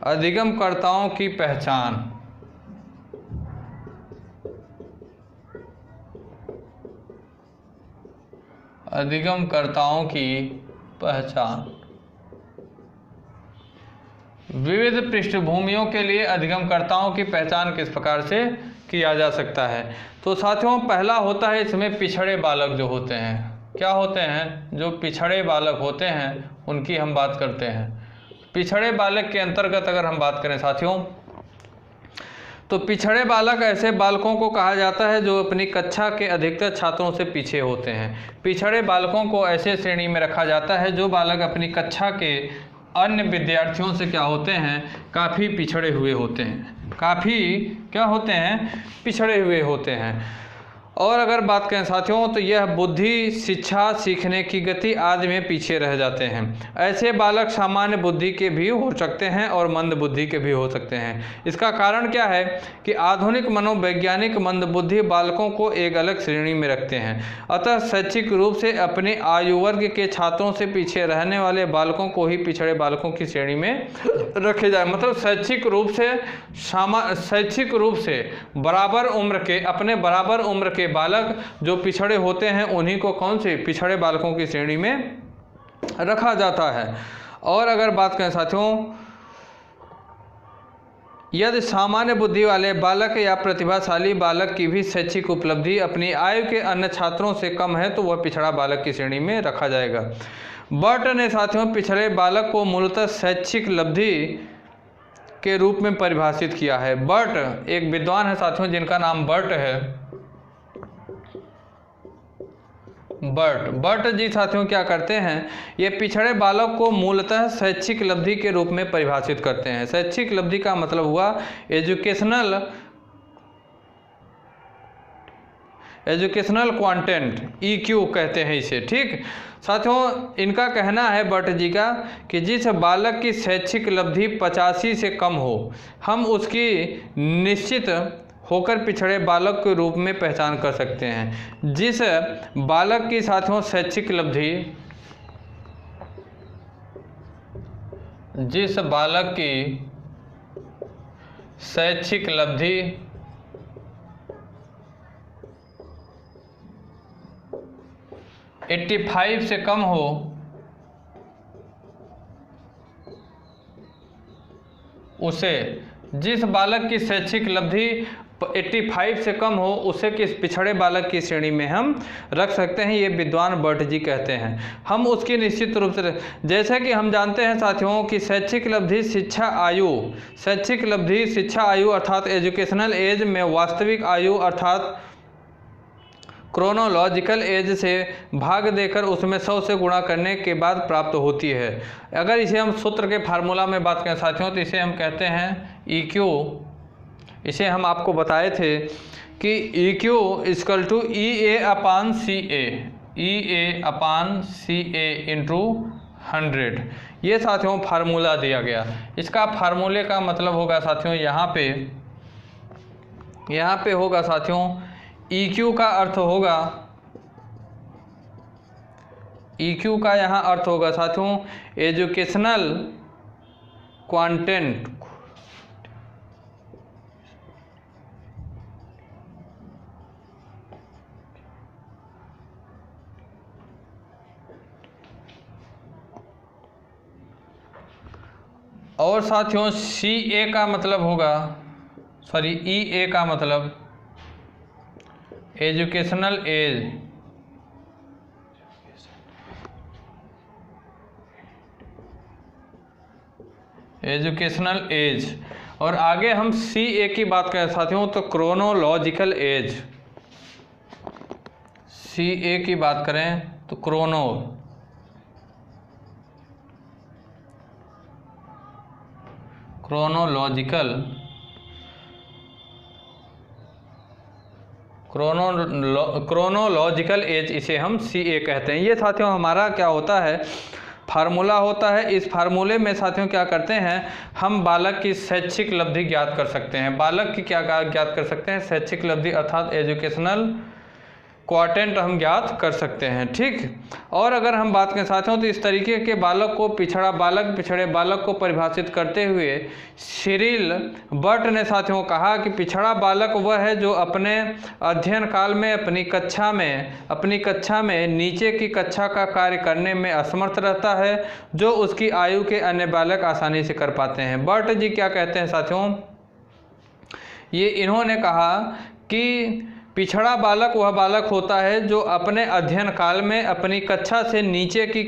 अधिगमकर्ताओं की पहचान। अधिगमकर्ताओं की पहचान। विविध पृष्ठभूमियों के लिए अधिगमकर्ताओं की पहचान किस प्रकार से किया जा सकता है? तो साथियों, पहला होता है इसमें पिछड़े बालक जो होते हैं। क्या होते हैं? जो पिछड़े बालक होते हैं उनकी हम बात करते हैं। पिछड़े बालक के अंतर्गत अगर हम बात करें साथियों, तो पिछड़े बालक ऐसे बालकों को कहा जाता है जो अपनी कक्षा के अधिकतर छात्रों से पीछे होते हैं। पिछड़े बालकों को ऐसे श्रेणी में रखा जाता है जो बालक अपनी कक्षा के अन्य विद्यार्थियों से क्या होते हैं? काफ़ी पिछड़े हुए होते हैं। काफ़ी क्या होते हैं? पिछड़े हुए होते हैं। और अगर बात करें साथियों, तो यह बुद्धि, शिक्षा, सीखने की गति आदि में पीछे रह जाते हैं। ऐसे बालक सामान्य बुद्धि के भी हो सकते हैं और मंद बुद्धि के भी हो सकते हैं। इसका कारण क्या है कि आधुनिक मनोवैज्ञानिक मंद बुद्धि बालकों को एक अलग श्रेणी में रखते हैं। अतः शैक्षिक रूप से अपने आयु वर्ग के छात्रों से पीछे रहने वाले बालकों को ही पिछड़े बालकों की श्रेणी में रखे जाए। मतलब शैक्षिक रूप से बराबर उम्र के, अपने बराबर उम्र के बालक जो पिछड़े होते हैं उन्हीं को कौन से? पिछड़े बालकों की श्रेणी में रखा जाता है। और अगर बात करें साथियों, यदि सामान्य बुद्धि वाले बालक या प्रतिभाशाली बालक की भी शैक्षिक उपलब्धि अपनी आयु के अन्य छात्रों से कम है तो वह पिछड़ा बालक की श्रेणी में रखा जाएगा। बर्ट ने साथियों पिछड़े बालक को मूलतः शैक्षिक उपलब्धि के रूप में परिभाषित किया है। बर्ट एक विद्वान है साथियों जिनका नाम बर्ट है। बर्ट जी साथियों क्या करते हैं? ये पिछड़े बालक को मूलतः शैक्षिक उपलब्धि के रूप में परिभाषित करते हैं। शैक्षिक उपलब्धि का मतलब हुआ एजुकेशनल क्वांटेंट, EQ कहते हैं इसे। ठीक साथियों, इनका कहना है बर्ट जी का कि जिस बालक की शैक्षिक उपलब्धि 85 से कम हो, हम उसकी निश्चित होकर पिछड़े बालक के रूप में पहचान कर सकते हैं। जिस बालक की साथियों शैक्षिक उपलब्धि 85 से कम हो, उसे, जिस बालक की शैक्षिक उपलब्धि 85 से कम हो उसे किस पिछड़े बालक की श्रेणी में हम रख सकते हैं, ये विद्वान बर्ट जी कहते हैं। हम उसकी निश्चित रूप से, जैसे कि हम जानते हैं साथियों कि शैक्षिक उपलब्धि शिक्षा आयु अर्थात एजुकेशनल एज में वास्तविक आयु अर्थात क्रोनोलॉजिकल एज से भाग देकर उसमें 100 से गुणा करने के बाद प्राप्त होती है। अगर इसे हम सूत्र के फार्मूला में बात करें साथियों तो इसे हम कहते हैं EQ। इसे हम आपको बताए थे कि EQ equal to EA/CA into 100। ये साथियों फार्मूला दिया गया। इसका फार्मूले का मतलब होगा साथियों यहाँ पे होगा साथियों EQ का अर्थ होगा, EQ का यहाँ अर्थ होगा साथियों एजुकेशनल क्वांटेंट। और साथियों EA का मतलब एजुकेशनल एज। और आगे हम CA की बात करें साथियों तो क्रोनोलॉजिकल एज। CA की बात करें तो क्रोनोलॉजिकल एज, इसे हम CA कहते हैं। ये साथियों हमारा क्या होता है फार्मूला होता है। इस फार्मूले में साथियों क्या करते हैं, हम बालक की शैक्षिक उपलब्धि ज्ञात कर सकते हैं। बालक की क्या ज्ञात कर सकते हैं, शैक्षिक उपलब्धि अर्थात एजुकेशनल क्वाटेंट हम ज्ञात कर सकते हैं। ठीक, और अगर हम बात करें साथियों तो इस तरीके के बालक को पिछड़ा बालक, पिछड़े बालक को परिभाषित करते हुए सिरिल बर्ट ने साथियों कहा कि पिछड़ा बालक वह है जो अपने अध्ययन काल में अपनी कक्षा में नीचे की कक्षा का कार्य करने में असमर्थ रहता है, जो उसकी आयु के अन्य बालक आसानी से कर पाते हैं। बर्ट जी क्या कहते हैं साथियों, ये इन्होंने कहा कि पिछड़ा बालक वह बालक होता है जो अपने अध्ययन काल में अपनी कक्षा से नीचे की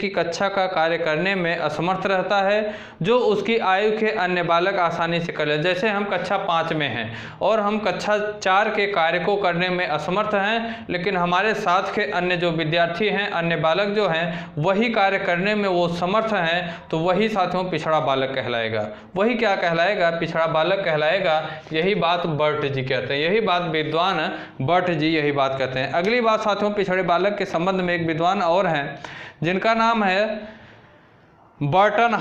कक्षा का कार्य करने में असमर्थ रहता है, जो उसकी आयु के अन्य बालक आसानी से कर ले। जैसे हम कक्षा 5 में हैं और हम कक्षा 4 के कार्य को करने में असमर्थ हैं, लेकिन हमारे साथ के अन्य जो विद्यार्थी हैं, अन्य बालक जो हैं, वही कार्य करने में वो समर्थ हैं, तो वही साथियों पिछड़ा बालक कहलाएगा। वही क्या कहलाएगा, पिछड़ा बालक कहलाएगा। यही बात बर्ट जी कहते हैं, यही बात विद्वान बर्ट जी यही बात कहते हैं। अगली बात साथियों, पिछड़े बालक के संबंध में एक विद्वान और हैं जिनका नाम है बर्टन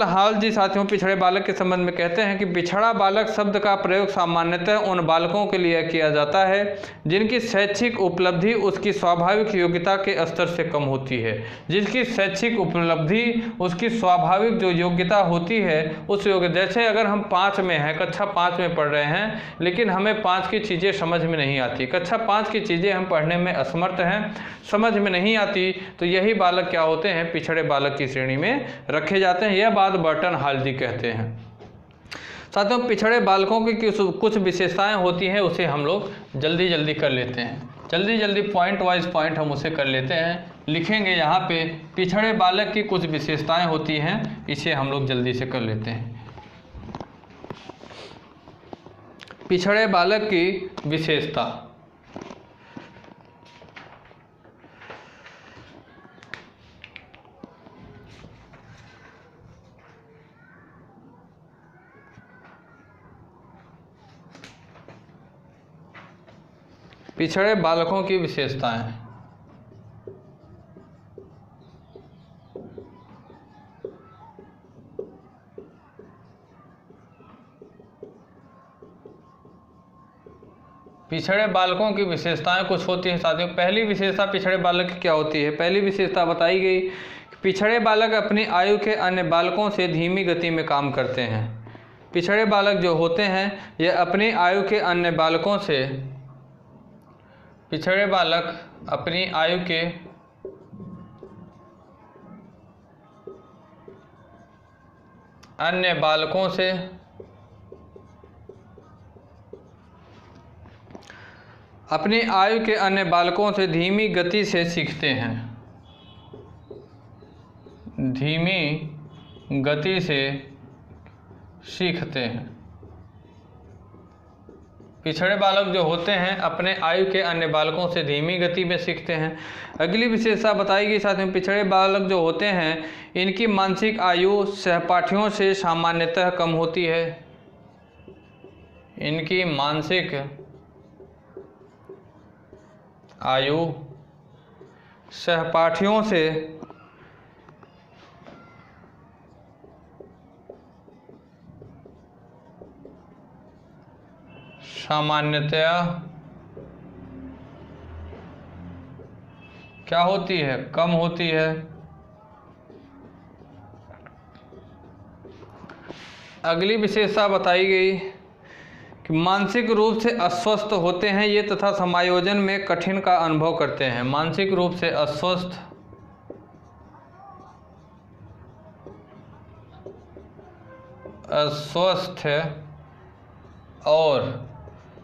हॉल जी साथियों पिछड़े बालक के संबंध में कहते हैं कि पिछड़ा बालक शब्द का प्रयोग सामान्यतः उन बालकों के लिए किया जाता है जिनकी शैक्षिक उपलब्धि उसकी स्वाभाविक योग्यता के स्तर से कम होती है। जिसकी शैक्षिक उपलब्धि उसकी स्वाभाविक जो योग्यता होती है उस जैसे अगर हम 5 में हैं, कक्षा 5 में पढ़ रहे हैं, लेकिन हमें 5 की चीज़ें समझ में नहीं आती, कक्षा 5 की चीज़ें हम पढ़ने में असमर्थ हैं, समझ में नहीं आती, तो यही बालक क्या होते हैं, पिछड़े बालक की श्रेणी में रखे जाते हैं। यह बात बर्टन हॉल जी कहते हैं। साथियों पिछड़े बालकों की कुछ विशेषताएं होती हैं, उसे हम लोग जल्दी कर लेते हैं, जल्दी पॉइंट वाइज पॉइंट हम उसे कर लेते हैं। लिखेंगे यहाँ पे पिछड़े बालक की कुछ विशेषताएं होती हैं, इसे हम लोग जल्दी से कर लेते हैं। पिछड़े बालक की विशेषता, पिछड़े बालकों की विशेषताएं। पिछड़े बालकों की विशेषताएं कुछ होती हैं साथियों। पहली विशेषता पिछड़े बालक की क्या होती है, पहली विशेषता बताई गई, पिछड़े बालक अपनी आयु के अन्य बालकों से धीमी गति में काम करते हैं। पिछड़े बालक जो होते हैं ये अपनी आयु के अन्य बालकों से, पिछड़े बालक अपनी आयु के अन्य बालकों से अपनी आयु के अन्य बालकों से धीमी गति से सीखते हैं, धीमी गति से सीखते हैं। पिछड़े बालक जो होते हैं अपने आयु के अन्य बालकों से धीमी गति में सीखते हैं। अगली विशेषता बताई गई साथ में, पिछड़े बालक जो होते हैं इनकी मानसिक आयु सहपाठियों से सामान्यतः कम होती है। इनकी मानसिक आयु सहपाठियों से सामान्यतया क्या होती है, कम होती है। अगली विशेषता बताई गई कि मानसिक रूप से अस्वस्थ होते हैं ये तथा समायोजन में कठिन का अनुभव करते हैं। मानसिक रूप से अस्वस्थ और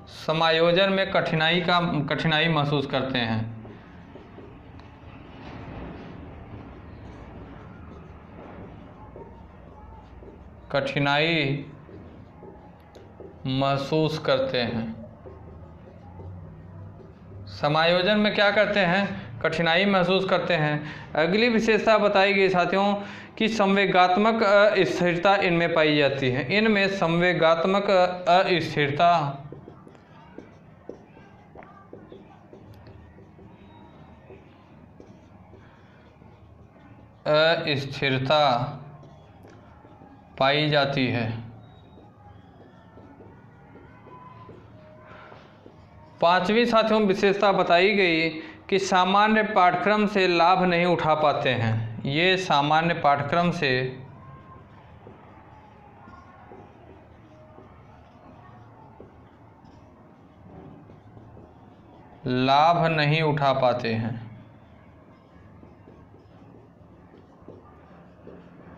समायोजन में कठिनाई महसूस करते हैं। कठिनाई महसूस करते हैं। समायोजन में क्या करते हैं, कठिनाई महसूस करते हैं। अगली विशेषता बताई गई साथियों कि संवेगात्मक अस्थिरता इनमें पाई जाती है। इनमें संवेगात्मक अस्थिरता अस्थिरता पाई जाती है। 5वीं साथियों विशेषता बताई गई कि सामान्य पाठ्यक्रम से लाभ नहीं उठा पाते हैं। ये सामान्य पाठ्यक्रम से लाभ नहीं उठा पाते हैं।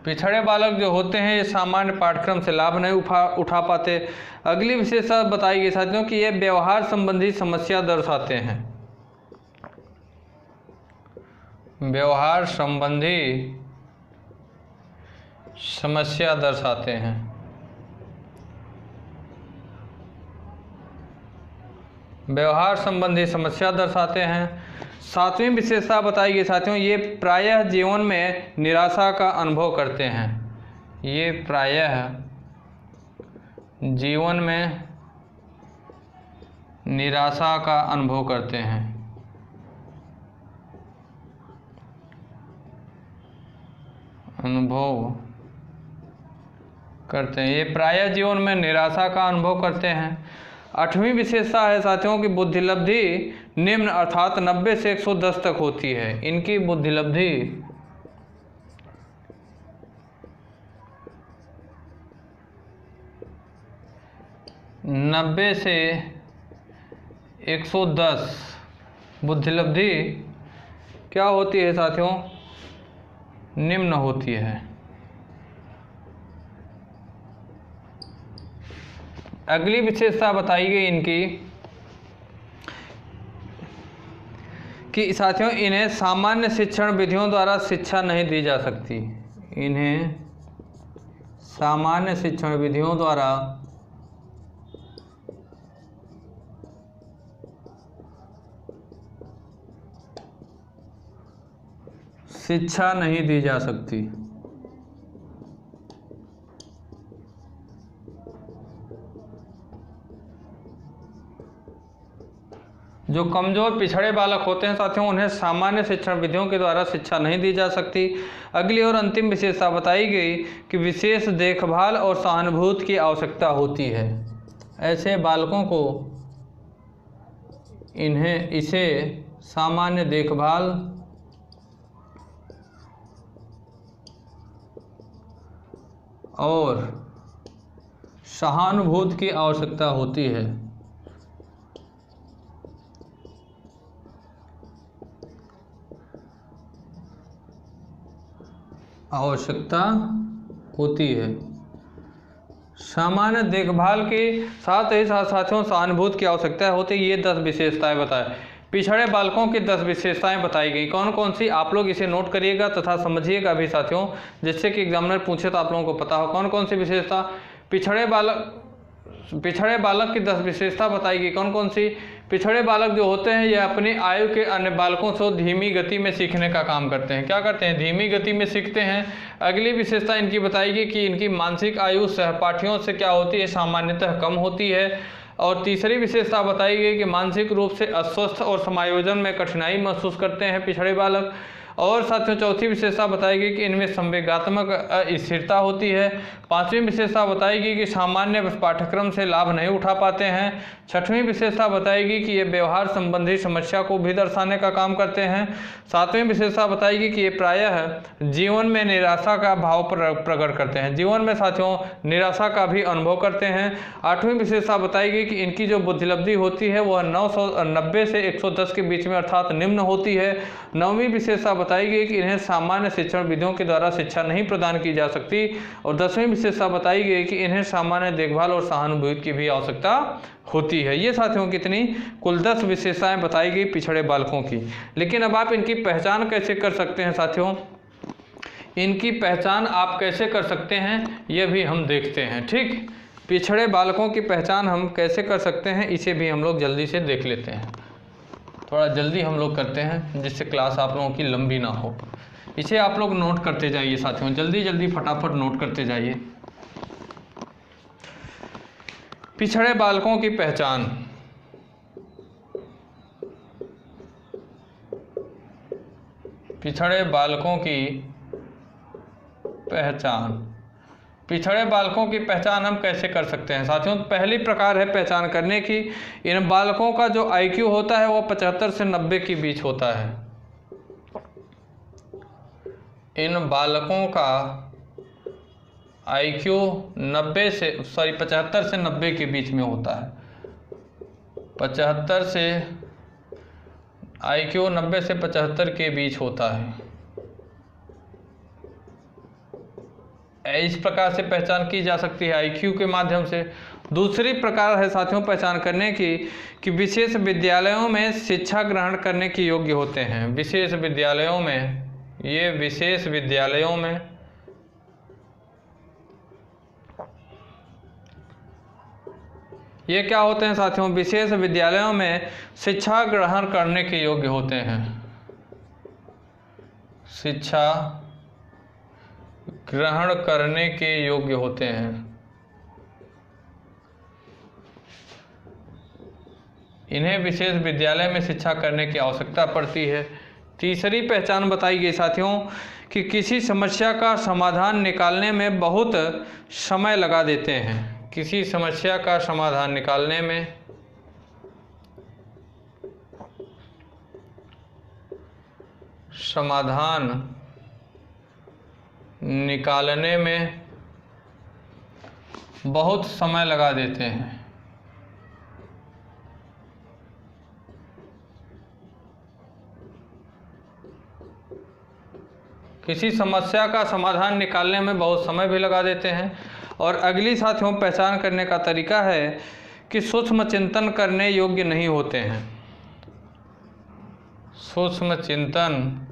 पिछड़े बालक जो होते हैं ये सामान्य पाठ्यक्रम से लाभ नहीं उठा पाते। अगली विशेषता बताई गई साथियों कि ये व्यवहार संबंधी समस्या दर्शाते हैं। व्यवहार संबंधी समस्या दर्शाते हैं। व्यवहार संबंधी समस्या दर्शाते हैं। 7वीं विशेषता बताई गई साथियों ये प्रायः जीवन में निराशा का अनुभव करते हैं। ये प्रायः जीवन में निराशा का अनुभव करते हैं। ये प्रायः जीवन में निराशा का अनुभव करते हैं। 8वीं विशेषता है साथियों की बुद्धिलब्धि निम्न अर्थात 90 से 110 तक होती है। इनकी बुद्धिलब्धि 90 से 110 बुद्धिलब्धि क्या होती है साथियों? निम्न होती है। अगली विशेषता बताई गई इनकी कि साथियों इन्हें सामान्य शिक्षण विधियों द्वारा शिक्षा नहीं दी जा सकती। इन्हें सामान्य शिक्षण विधियों द्वारा शिक्षा नहीं दी जा सकती। जो कमजोर पिछड़े बालक होते हैं साथियों उन्हें सामान्य शिक्षण विधियों के द्वारा शिक्षा नहीं दी जा सकती। अगली और अंतिम विशेषता बताई गई कि विशेष देखभाल और सहानुभूति की आवश्यकता होती है। ऐसे बालकों को इसे सामान्य देखभाल और सहानुभूति की आवश्यकता होती है। सामान्य देखभाल के साथ ही साथियों सहानुभूति की आवश्यकता होती है। ये 10 विशेषताएं बताएं। पिछड़े बालकों की 10 विशेषताएं बताई गई। कौन कौन सी? आप लोग इसे नोट करिएगा तथा समझिएगा भी साथियों, जिससे कि एग्जामिनर पूछे तो आप लोगों को पता हो कौन कौन सी विशेषता। पिछड़े बालक की 10 विशेषता बताई गई। कौन कौन सी? पिछड़े बालक जो होते हैं ये अपनी आयु के अन्य बालकों से धीमी गति में सीखने का काम करते हैं। क्या करते हैं? धीमी गति में सीखते हैं। अगली विशेषता इनकी बताई गई कि इनकी मानसिक आयु सहपाठियों से क्या होती है? सामान्यतः कम होती है। और तीसरी विशेषता बताई गई कि मानसिक रूप से अस्वस्थ और समायोजन में कठिनाई महसूस करते हैं पिछड़े बालक। और साथियों चौथी विशेषता बताई गई कि इनमें संवेगात्मक अस्थिरता होती है। 5वीं विशेषता बताई गई कि सामान्य पाठ्यक्रम से लाभ नहीं उठा पाते हैं। 6वीं विशेषता बताई गई कि ये व्यवहार संबंधी समस्या को भी दर्शाने का काम करते हैं। 7वीं विशेषता बताई गई कि ये प्रायः जीवन में निराशा का भाव प्रकट करते हैं। जीवन में साथियों निराशा का भी अनुभव करते हैं। 8वीं विशेषता बताई गई कि इनकी जो बुद्धिलब्धि होती है वह 90 से 110 के बीच में अर्थात निम्न होती है। 9वीं विशेषता बताई गई कि इन्हें सामान्य शिक्षण विधियों के द्वारा शिक्षा नहीं प्रदान की जा सकती। और 10वीं विशेषता बताई गई कि इन्हें सामान्य देखभाल और सहानुभूति की भी आवश्यकता होती है। ये साथियों कितनी कुल 10 विशेषताएं बताई गई पिछड़े बालकों की। लेकिन अब आप इनकी पहचान कैसे कर सकते हैं साथियों? इनकी पहचान आप कैसे कर सकते हैं ये भी हम देखते हैं। ठीक, पिछड़े बालकों की पहचान हम कैसे कर सकते हैं इसे भी हम लोग जल्दी से देख लेते हैं। थोड़ा जल्दी हम लोग करते हैं जिससे क्लास आप लोगों की लंबी ना हो। इसे आप लोग नोट करते जाइए साथियों, जल्दी जल्दी फटाफट नोट करते जाइए। पिछड़े बालकों की पहचान। पिछड़े बालकों की पहचान। पिछड़े बालकों की पहचान हम कैसे कर सकते हैं साथियों? पहली प्रकार है पहचान करने की, इन बालकों का जो IQ होता है वो 75 से 90 के बीच होता है। इन बालकों का IQ 75 से 90 के बीच में होता है। 75 से IQ 90 से 75 के बीच होता है। इस प्रकार से पहचान की जा सकती है IQ के माध्यम से। दूसरी प्रकार है साथियों पहचान करने की कि विशेष विद्यालयों में शिक्षा ग्रहण करने के योग्य होते हैं। विशेष विद्यालयों में, ये विशेष विद्यालयों में ये क्या होते हैं साथियों? विशेष विद्यालयों में शिक्षा ग्रहण करने के योग्य होते हैं। शिक्षा ग्रहण करने के योग्य होते हैं। इन्हें विशेष विद्यालय में शिक्षा करने की आवश्यकता पड़ती है। तीसरी पहचान बताई गई साथियों कि किसी समस्या का समाधान निकालने में बहुत समय लगा देते हैं। किसी समस्या का समाधान निकालने में बहुत समय लगा देते हैं। किसी समस्या का समाधान निकालने में बहुत समय भी लगा देते हैं। और अगली साथियों पहचान करने का तरीका है कि सूक्ष्म चिंतन करने योग्य नहीं होते हैं। सूक्ष्म चिंतन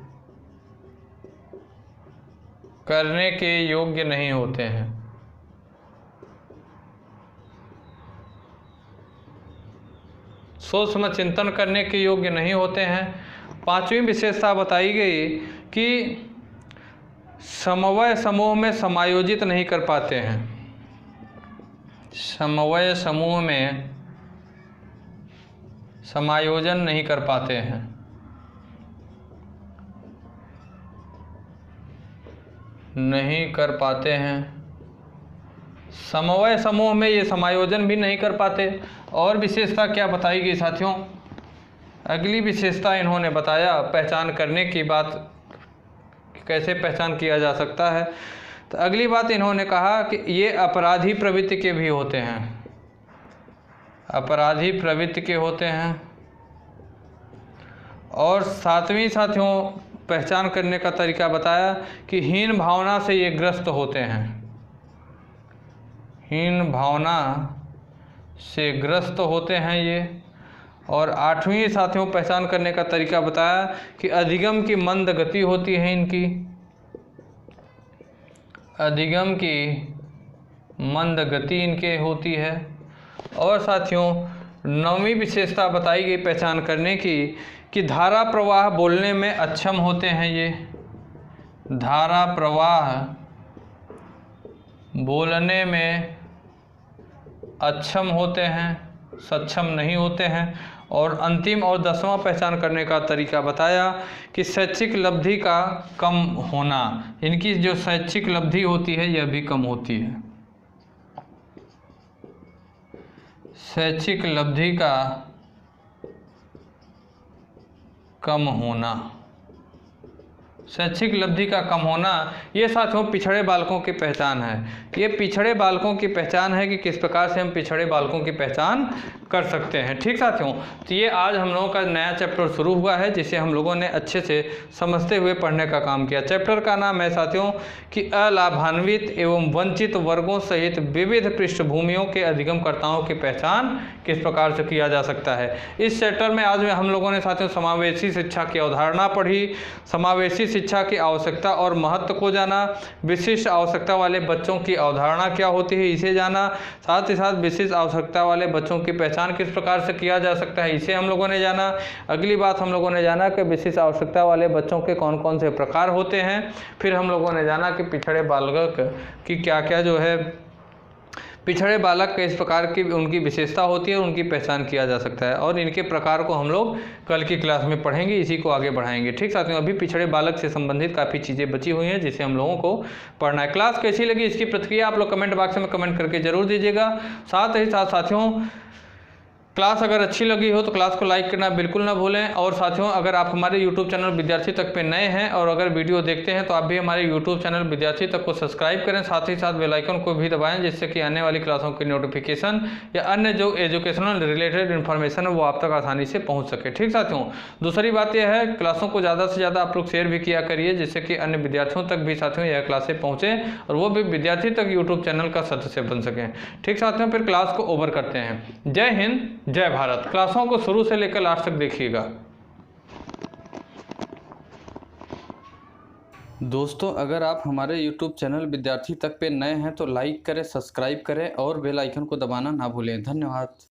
करने के योग्य नहीं होते हैं। सूक्ष्म चिंतन करने के योग्य नहीं होते हैं। पांचवी विशेषता बताई गई कि समवय समूह में समायोजित नहीं कर पाते हैं। समवय समूह में समायोजन नहीं कर पाते हैं। समवय समूह में ये समायोजन भी नहीं कर पाते। और विशेषता क्या बताई गई साथियों? अगली विशेषता इन्होंने बताया पहचान करने की बात, कैसे पहचान किया जा सकता है। तो अगली बात इन्होंने कहा कि ये अपराधी प्रवृत्ति के भी होते हैं। अपराधी प्रवृत्ति के होते हैं। और सातवीं साथियों पहचान करने का तरीका बताया कि हीन भावना से ये ग्रस्त होते हैं। हीन भावना से ग्रस्त होते हैं ये। और आठवीं साथियों पहचान करने का तरीका बताया कि अधिगम की मंद गति होती है इनकी। अधिगम की मंद गति इनके होती है। और साथियों नौवीं विशेषता बताई गई पहचान करने की कि धारा प्रवाह बोलने में अक्षम होते हैं ये। धारा प्रवाह बोलने में अक्षम होते हैं, सक्षम नहीं होते हैं। और अंतिम और 10वां पहचान करने का तरीका बताया कि शैक्षिक लब्धि का कम होना। इनकी जो शैक्षिक लब्धि होती है यह भी कम होती है। शैक्षिक लब्धि का कम होना, शैक्षिक लब्धि का कम होना, ये साथियों पिछड़े बालकों की पहचान है। ये पिछड़े बालकों की पहचान है कि किस प्रकार से हम पिछड़े बालकों की पहचान कर सकते हैं। ठीक साथियों, तो ये आज हम लोगों का नया चैप्टर शुरू हुआ है जिसे हम लोगों ने अच्छे से समझते हुए पढ़ने का काम किया। चैप्टर का नाम है साथियों कि अलाभान्वित एवं वंचित वर्गों सहित विविध पृष्ठभूमियों के अधिगमकर्ताओं की पहचान किस प्रकार से किया जा सकता है। इस चैप्टर में आज में हम लोगों ने साथियों समावेशी शिक्षा की अवधारणा पढ़ी, समावेशी शिक्षा की आवश्यकता और महत्व को जाना, विशिष्ट आवश्यकता वाले बच्चों की अवधारणा क्या होती है इसे जाना, साथ ही साथ विशिष्ट आवश्यकता वाले बच्चों की पहचान किस प्रकार से किया जा सकता है इसे हम लोगों ने जाना। अगली बात हम लोगों ने जाना कि विशिष्ट आवश्यकता वाले बच्चों के कौन कौन से प्रकार होते हैं। फिर हम लोगों ने जाना कि पिछड़े बालक की क्या क्या जो है पिछड़े बालक के इस प्रकार की उनकी विशेषता होती है, उनकी पहचान किया जा सकता है और इनके प्रकार को हम लोग कल की क्लास में पढ़ेंगे, इसी को आगे बढ़ाएंगे। ठीक साथियों, अभी पिछड़े बालक से संबंधित काफ़ी चीज़ें बची हुई हैं जिसे हम लोगों को पढ़ना है। क्लास कैसी लगी इसकी प्रतिक्रिया आप लोग कमेंट बॉक्स में कमेंट करके जरूर दीजिएगा। साथ ही साथ साथियों, क्लास अगर अच्छी लगी हो तो क्लास को लाइक करना बिल्कुल ना भूलें। और साथियों, अगर आप हमारे YouTube चैनल विद्यार्थी तक पे नए हैं और अगर वीडियो देखते हैं तो आप भी हमारे YouTube चैनल विद्यार्थी तक को सब्सक्राइब करें, साथ ही साथ बेल आइकन को भी दबाएं, जिससे कि आने वाली क्लासों की नोटिफिकेशन या अन्य जो एजुकेशनल रिलेटेड इन्फॉर्मेशन है वो आप तक आसानी से पहुँच सके। ठीक साथियों, दूसरी बात यह है, क्लासों को ज़्यादा से ज़्यादा आप लोग शेयर भी किया करिए, जिससे कि अन्य विद्यार्थियों तक भी साथियों यह क्लासें पहुँचें और वो भी विद्यार्थी तक यूट्यूब चैनल का सदस्य बन सकें। ठीक साथियों, फिर क्लास को ओवर करते हैं। जय हिंद, जय भारत। क्लासों को शुरू से लेकर लास्ट तक देखिएगा। दोस्तों, अगर आप हमारे YouTube चैनल विद्यार्थी तक पे नए हैं तो लाइक करें, सब्सक्राइब करें और बेल आइकन को दबाना ना भूलें। धन्यवाद।